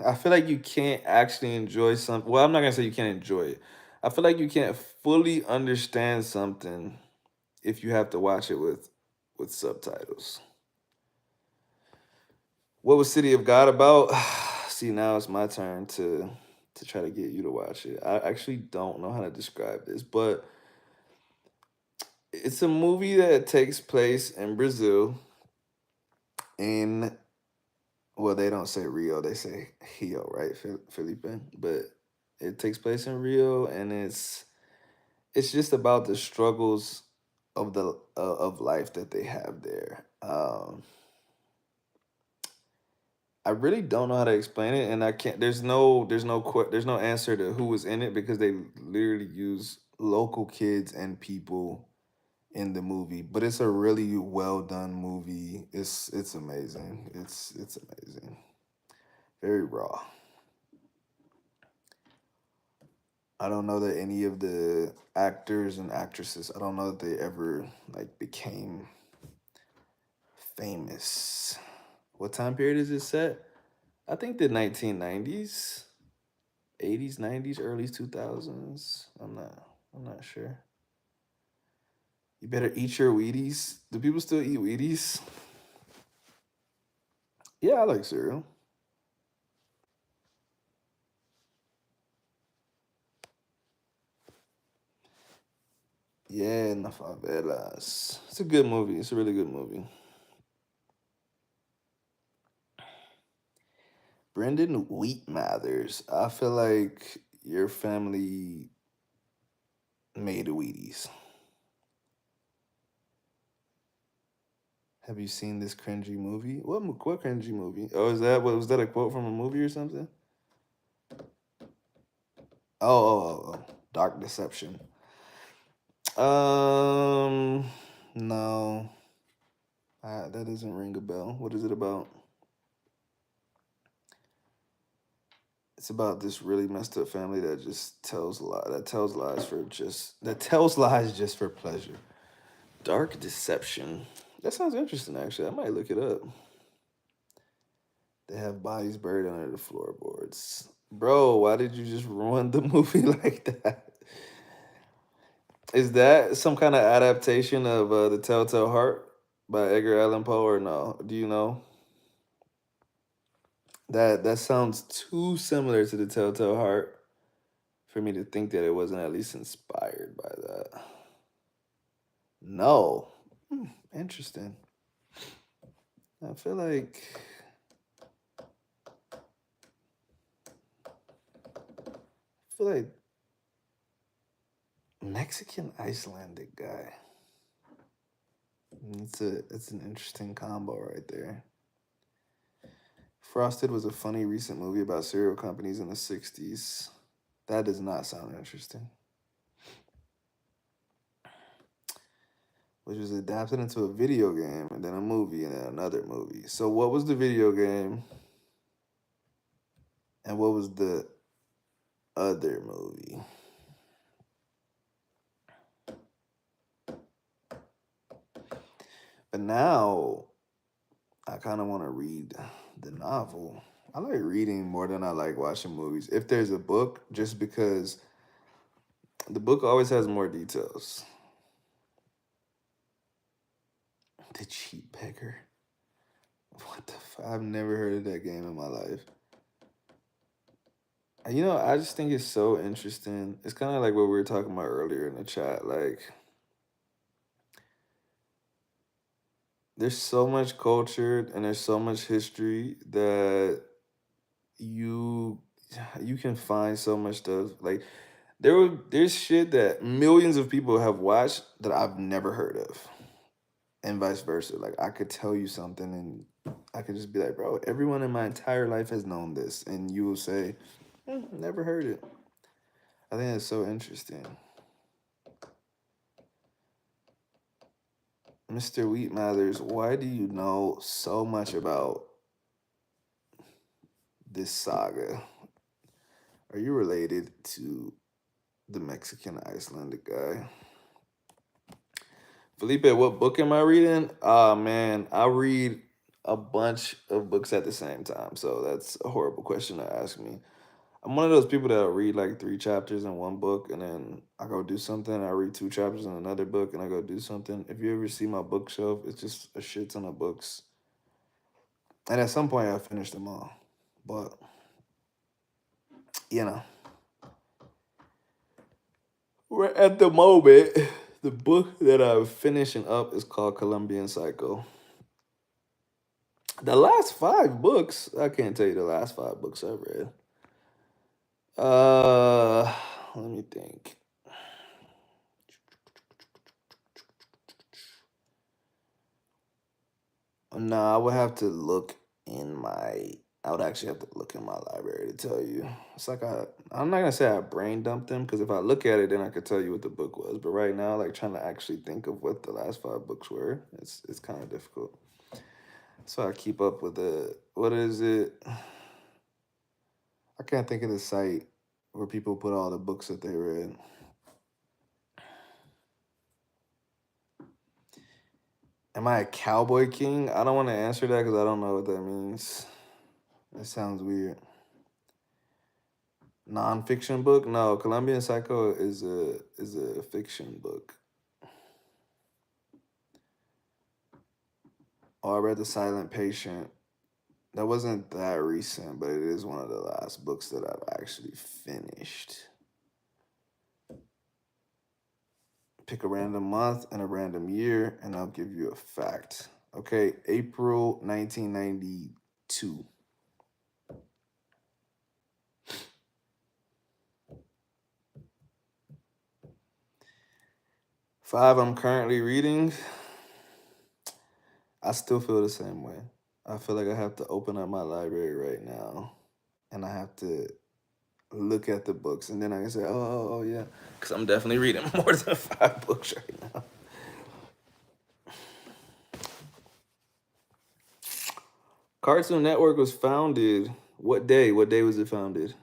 I feel like you can't actually enjoy something. Well, I'm not gonna say you can't enjoy it. I feel like you can't fully understand something if you have to watch it with subtitles. What was City of God about? See, now it's my turn to try to get you to watch it. I actually don't know how to describe this, but it's a movie that takes place in Brazil in well, they don't say Rio, they say Rio, right, Felipe? But it takes place in Rio, and it's just about the struggles of the of life that they have there. I really don't know how to explain it, and I can't. There's no answer to who was in it because they literally use local kids and people in the movie. But it's a really well done movie. It's amazing. It's amazing. Very raw. I don't know that any of the actors and actresses. I don't know that they ever like became famous. What time period is it set? I think the 1990s. 80s, 90s, early 2000s. I'm not sure. You better eat your Wheaties. Do people still eat Wheaties? Yeah, I like cereal. Yeah, in the favelas. It's a good movie. It's a really good movie. Brendan Wheatmathers. I feel like your family made Wheaties. Have you seen this cringy movie? What cringy movie? Oh, is that what was that a quote from a movie or something? Oh, Dark Deception. Um, no, that doesn't ring a bell. What is it about? It's about this really messed up family that just tells lies just for pleasure. Dark Deception. That sounds interesting. Actually, I might look it up. They have bodies buried under the floorboards. Bro, why did you just ruin the movie like that? Is that some kind of adaptation of The Telltale Heart by Edgar Allan Poe or no? Do you know? That sounds too similar to The Telltale Heart for me to think that it wasn't at least inspired by that. No. Interesting. I feel like Mexican Icelandic guy. It's an interesting combo right there. Frosted was a funny recent movie about cereal companies in the 60s. That does not sound interesting. Which was adapted into a video game and then a movie and then another movie. So what was the video game and what was the other movie? But now I kind of want to read the novel. I like reading more than I like watching movies. If there's a book, just because the book always has more details. The Cheap Beggar. What the I've never heard of that game in my life. You know, I just think it's so interesting. It's kind of like what we were talking about earlier in the chat. Like, there's so much culture and there's so much history that you you can find so much stuff. Like, there's shit that millions of people have watched that I've never heard of, and vice versa. Like, I could tell you something and I could just be like, bro, everyone in my entire life has known this, and you will say, never heard it. I think that's so interesting. Mr. Wheatmathers, why do you know so much about this saga? Are you related to the Mexican Icelandic guy? Felipe, what book am I reading? Man, I read a bunch of books at the same time, so that's a horrible question to ask me. I'm one of those people that read like 3 chapters in one book and then I go do something. I read 2 chapters in another book and I go do something. If you ever see my bookshelf, it's just a shit ton of books. And at some point, I finished them all. But, you know, we're at the moment, the book that I'm finishing up is called Colombian Psycho. The last 5 books, I can't tell you the last 5 books I've read. Let me think. No, I would have to look in my. I would actually have to look in my library to tell you. It's like I'm not gonna say I brain dumped them because if I look at it, then I could tell you what the book was. But right now, like trying to actually think of what the last 5 books were, it's kind of difficult. So I keep up with the what is it? I can't think of the site where people put all the books that they read. Am I a cowboy king? I don't want to answer that because I don't know what that means. That sounds weird. Nonfiction book? No, Colombian Psycho is a fiction book. Oh, I read The Silent Patient. That wasn't that recent, but it is one of the last books that I've actually finished. Pick a random month and a random year, and I'll give you a fact. Okay, April 1992. 5, I'm currently reading. I still feel the same way. I feel like I have to open up my library right now, and I have to look at the books, and then I can say, oh yeah, because I'm definitely reading more than 5 books right now. Cartoon Network was founded. What day? What day was it founded?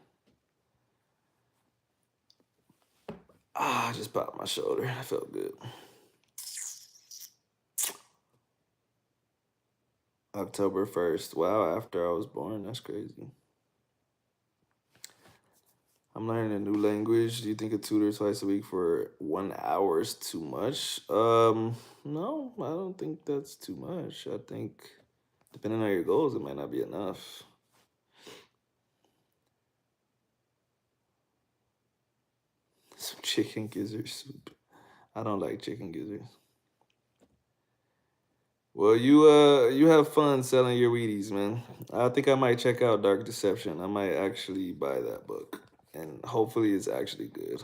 I just popped my shoulder. I felt good. October 1st. Wow, after I was born. That's crazy. I'm learning a new language. Do you think a tutor twice a week for 1 hour is too much? No, I don't think that's too much. I think depending on your goals, it might not be enough. Some chicken gizzard soup. I don't like chicken gizzards. Well, you have fun selling your Wheaties, man. I think I might check out Dark Deception. I might actually buy that book, and hopefully it's actually good.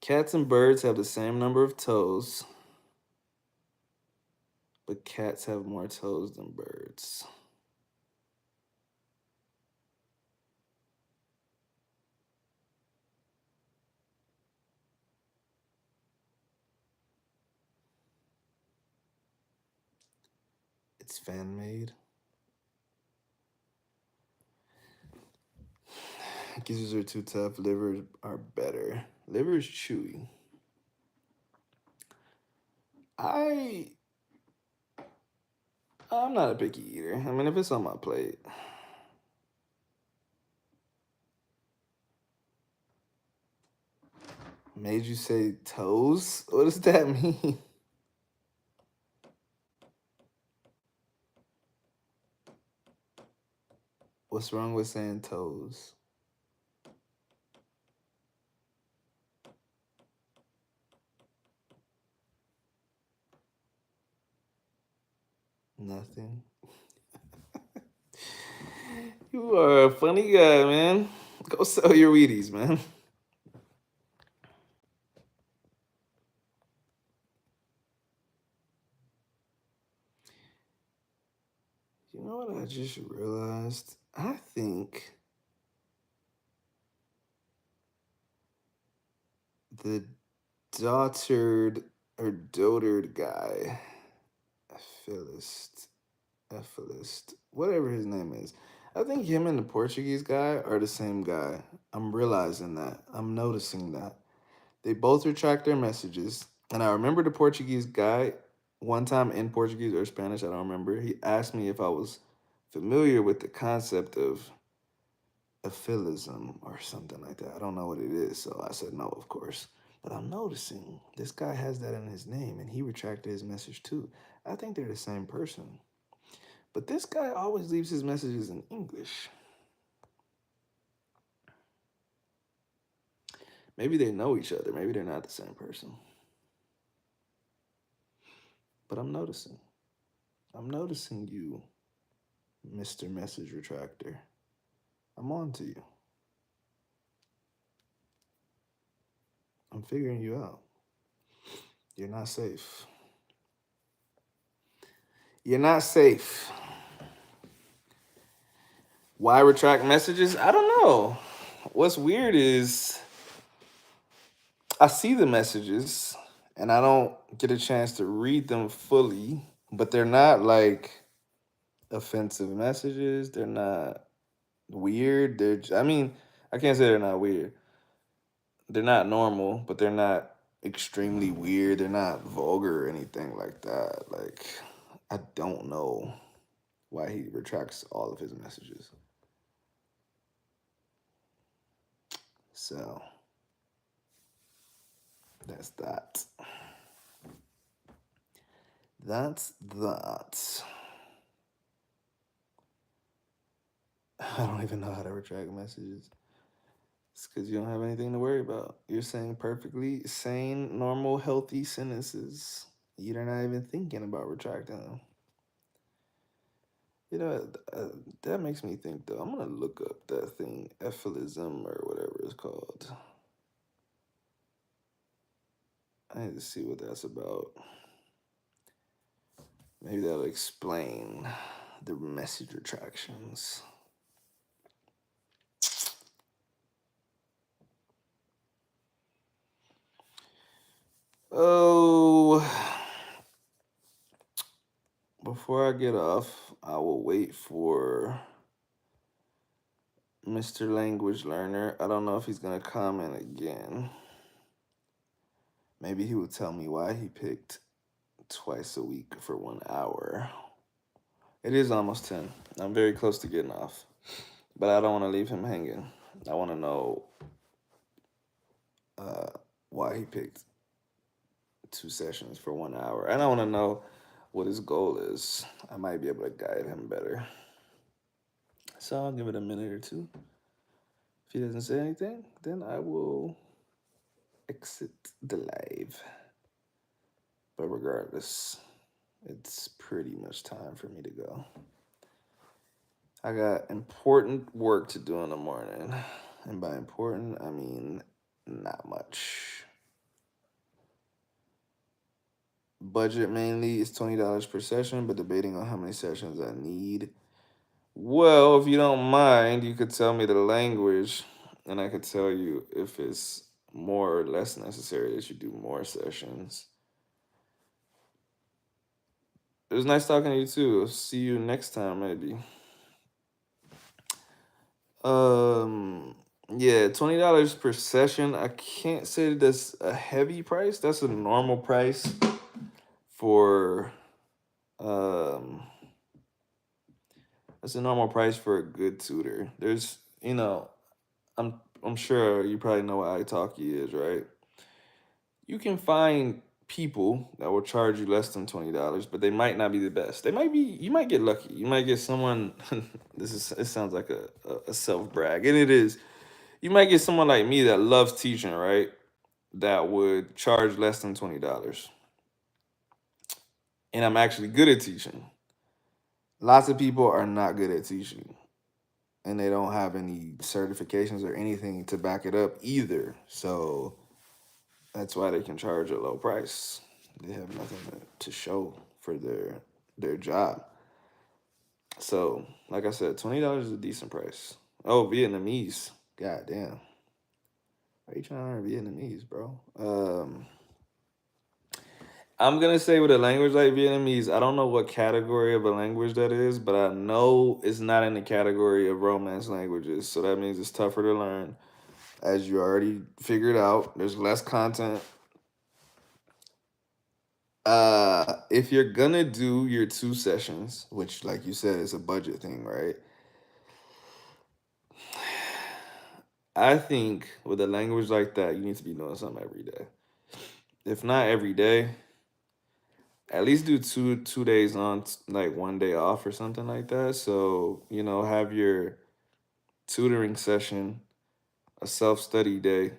Cats and birds have the same number of toes, but cats have more toes than birds. It's fan made. Gizzards are too tough. Livers are better. Liver is chewy. I I'm not a picky eater. I mean, if it's on my plate. Made you say toes? What does that mean? What's wrong with saying toes? Nothing. You are a funny guy, man. Go sell your Wheaties, man. You know what I just realized? I think the dotard or dotard guy, Philist, whatever his name is. I think him and the Portuguese guy are the same guy. I'm realizing that. I'm noticing that. They both retract their messages. And I remember the Portuguese guy one time in Portuguese or Spanish, I don't remember. He asked me if I was familiar with the concept of aphilism or something like that. I don't know what it is. So I said no, of course. But I'm noticing this guy has that in his name and he retracted his message too. I think they're the same person. But this guy always leaves his messages in English. Maybe they know each other. Maybe they're not the same person. But I'm noticing. I'm noticing you, Mr. Message Retractor. I'm on to you. I'm figuring you out. You're not safe. You're not safe. Why retract messages? I don't know. What's weird is I see the messages and I don't get a chance to read them fully, but they're not like offensive messages. They're not weird. I mean, I can't say they're not weird. They're not normal, but they're not extremely weird. They're not vulgar or anything like that. Like, I don't know why he retracts all of his messages. So, that's that. That's that. I don't even know how to retract messages. It's because you don't have anything to worry about. You're saying perfectly sane, normal, healthy sentences. You're not even thinking about retracting them. You know, that makes me think, though. I'm going to look up that thing, ephilism or whatever it's called. I need to see what that's about. Maybe that'll explain the message retractions. Oh, before I get off, I will wait for Mr. Language Learner. I don't know if he's going to comment again. Maybe he will tell me why he picked twice a week for 1 hour. It is almost 10. I'm very close to getting off. But I don't want to leave him hanging. I want to know why he picked 2 sessions for 1 hour. And I want to know what his goal is. I might be able to guide him better. So I'll give it a minute or two. If he doesn't say anything, then I will exit the live. But regardless, it's pretty much time for me to go. I got important work to do in the morning. And by important, I mean not much. Budget mainly is $20 per session, but debating on how many sessions I need. Well, if you don't mind, you could tell me the language, and I could tell you if it's more or less necessary that you do more sessions. It was nice talking to you too. See you next time, maybe. Yeah, $20 per session. I can't say that's a heavy price. That's a normal price for that's a normal price for a good tutor. There's, I'm sure you probably know what italki is, right? You can find people that will charge you less than $20, but they might not be the best. They might be. You might get lucky. You might get someone. It sounds like a self brag, and it is. You might get someone like me that loves teaching, right? That would charge less than $20, and I'm actually good at teaching. Lots of people are not good at teaching, and they don't have any certifications or anything to back it up either. So that's why they can charge a low price. They have nothing to show for their job. So, like I said, $20 is a decent price. Oh, Vietnamese. God damn. Why are you trying to learn Vietnamese, bro? I'm gonna say with a language like Vietnamese, I don't know what category of a language that is, but I know it's not in the category of Romance languages. So that means it's tougher to learn. As you already figured out, there's less content. If you're gonna do your 2 sessions, which like you said is a budget thing, right? I think with a language like that, you need to be doing something every day. If not every day, at least do two days on, like 1 day off or something like that. So, have your tutoring session, a self-study day,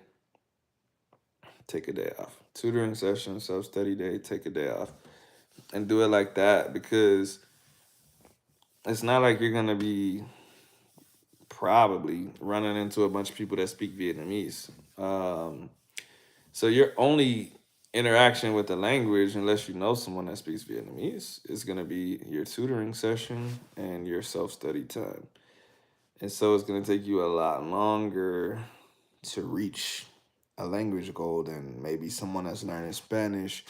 take a day off. Tutoring session, self-study day, take a day off. And do it like that, because it's not like you're gonna be probably running into a bunch of people that speak Vietnamese. So your only interaction with the language, unless you know someone that speaks Vietnamese, is going to be your tutoring session and your self-study time. And so it's going to take you a lot longer to reach a language goal than maybe someone that's learning Spanish,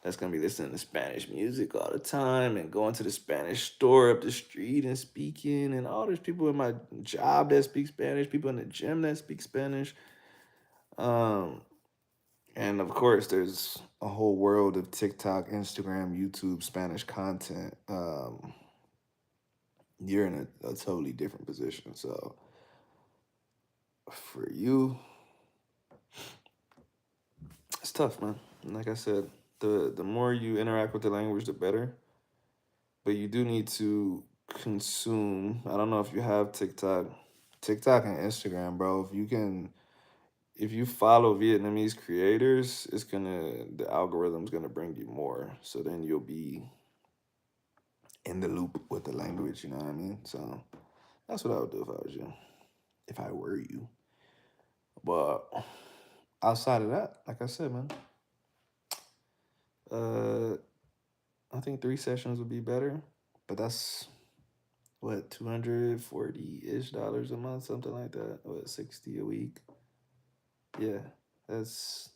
that's going to be listening to Spanish music all the time and going to the Spanish store up the street and speaking. And all there's people in my job that speak Spanish, people in the gym that speak Spanish. Um, and of course, there's a whole world of TikTok, Instagram, YouTube, Spanish content. You're in a totally different position. So for you, it's tough, man. And like I said, the more you interact with the language, the better. But you do need to consume. I don't know if you have TikTok and Instagram, bro. If you follow Vietnamese creators, the algorithm's gonna bring you more. So then you'll be in the loop with the language, you know what I mean? So that's what I would do if I was you, if I were you. But outside of that, like I said, man, uh, I think 3 sessions would be better. But that's what, $240-ish a month, something like that. What, 60 a week? Yeah, that's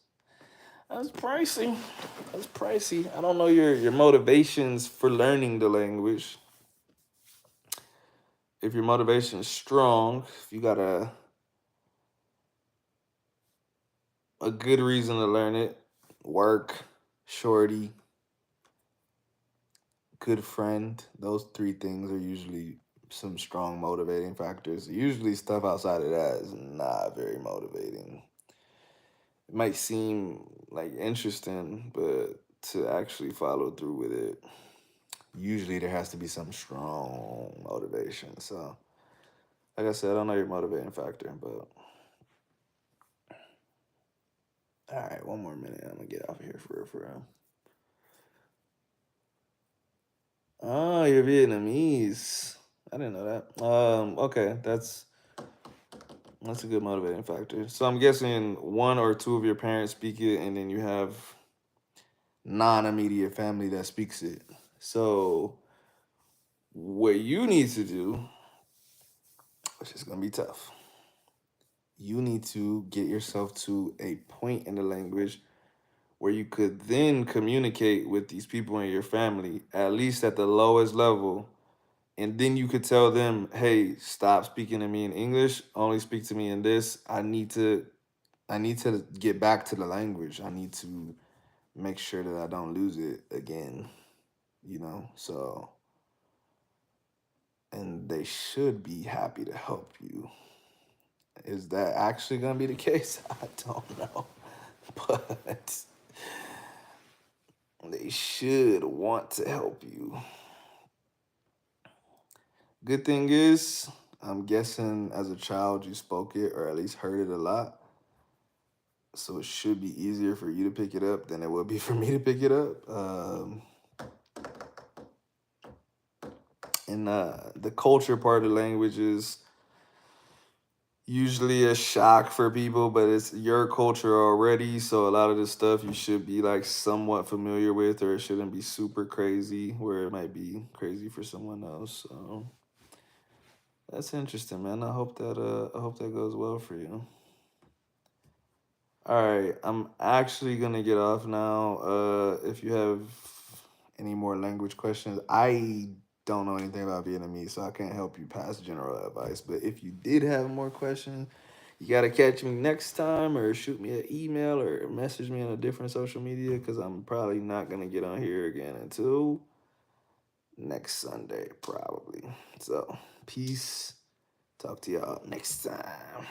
that's pricey. That's pricey. I don't know your motivations for learning the language. If your motivation is strong, if you got a good reason to learn it, work, shorty, good friend, those 3 things are usually some strong motivating factors. Usually stuff outside of that is not very motivating. It might seem like interesting, but to actually follow through with it, usually there has to be some strong motivation. So, like I said, I don't know your motivating factor, but all right, one more minute. I'm gonna get off of here for real, for real. Oh, you're Vietnamese. I didn't know that. Okay, that's a good motivating factor. So I'm guessing one or two of your parents speak it, and then you have non-immediate family that speaks it. So what you need to do, which is gonna be tough, you need to get yourself to a point in the language where you could then communicate with these people in your family, at least at the lowest level. And then you could tell them, hey, stop speaking to me in English, only speak to me in this. I need to get back to the language. I need to make sure that I don't lose it again, So, and they should be happy to help you. Is that actually going to be the case? I don't know. But They should want to help you. Good thing is, I'm guessing as a child you spoke it or at least heard it a lot. So it should be easier for you to pick it up than it would be for me to pick it up. And the culture part of the language is usually a shock for people, but it's your culture already. So a lot of the stuff you should be like somewhat familiar with, or it shouldn't be super crazy, where it might be crazy for someone else. So that's interesting, man. I hope that goes well for you. All right, I'm actually gonna get off now. If you have any more language questions, I don't know anything about Vietnamese, so I can't help you pass general advice. But if you did have more questions, you gotta catch me next time, or shoot me an email, or message me on a different social media, because I'm probably not gonna get on here again until next Sunday, probably. So, peace. Talk to y'all next time.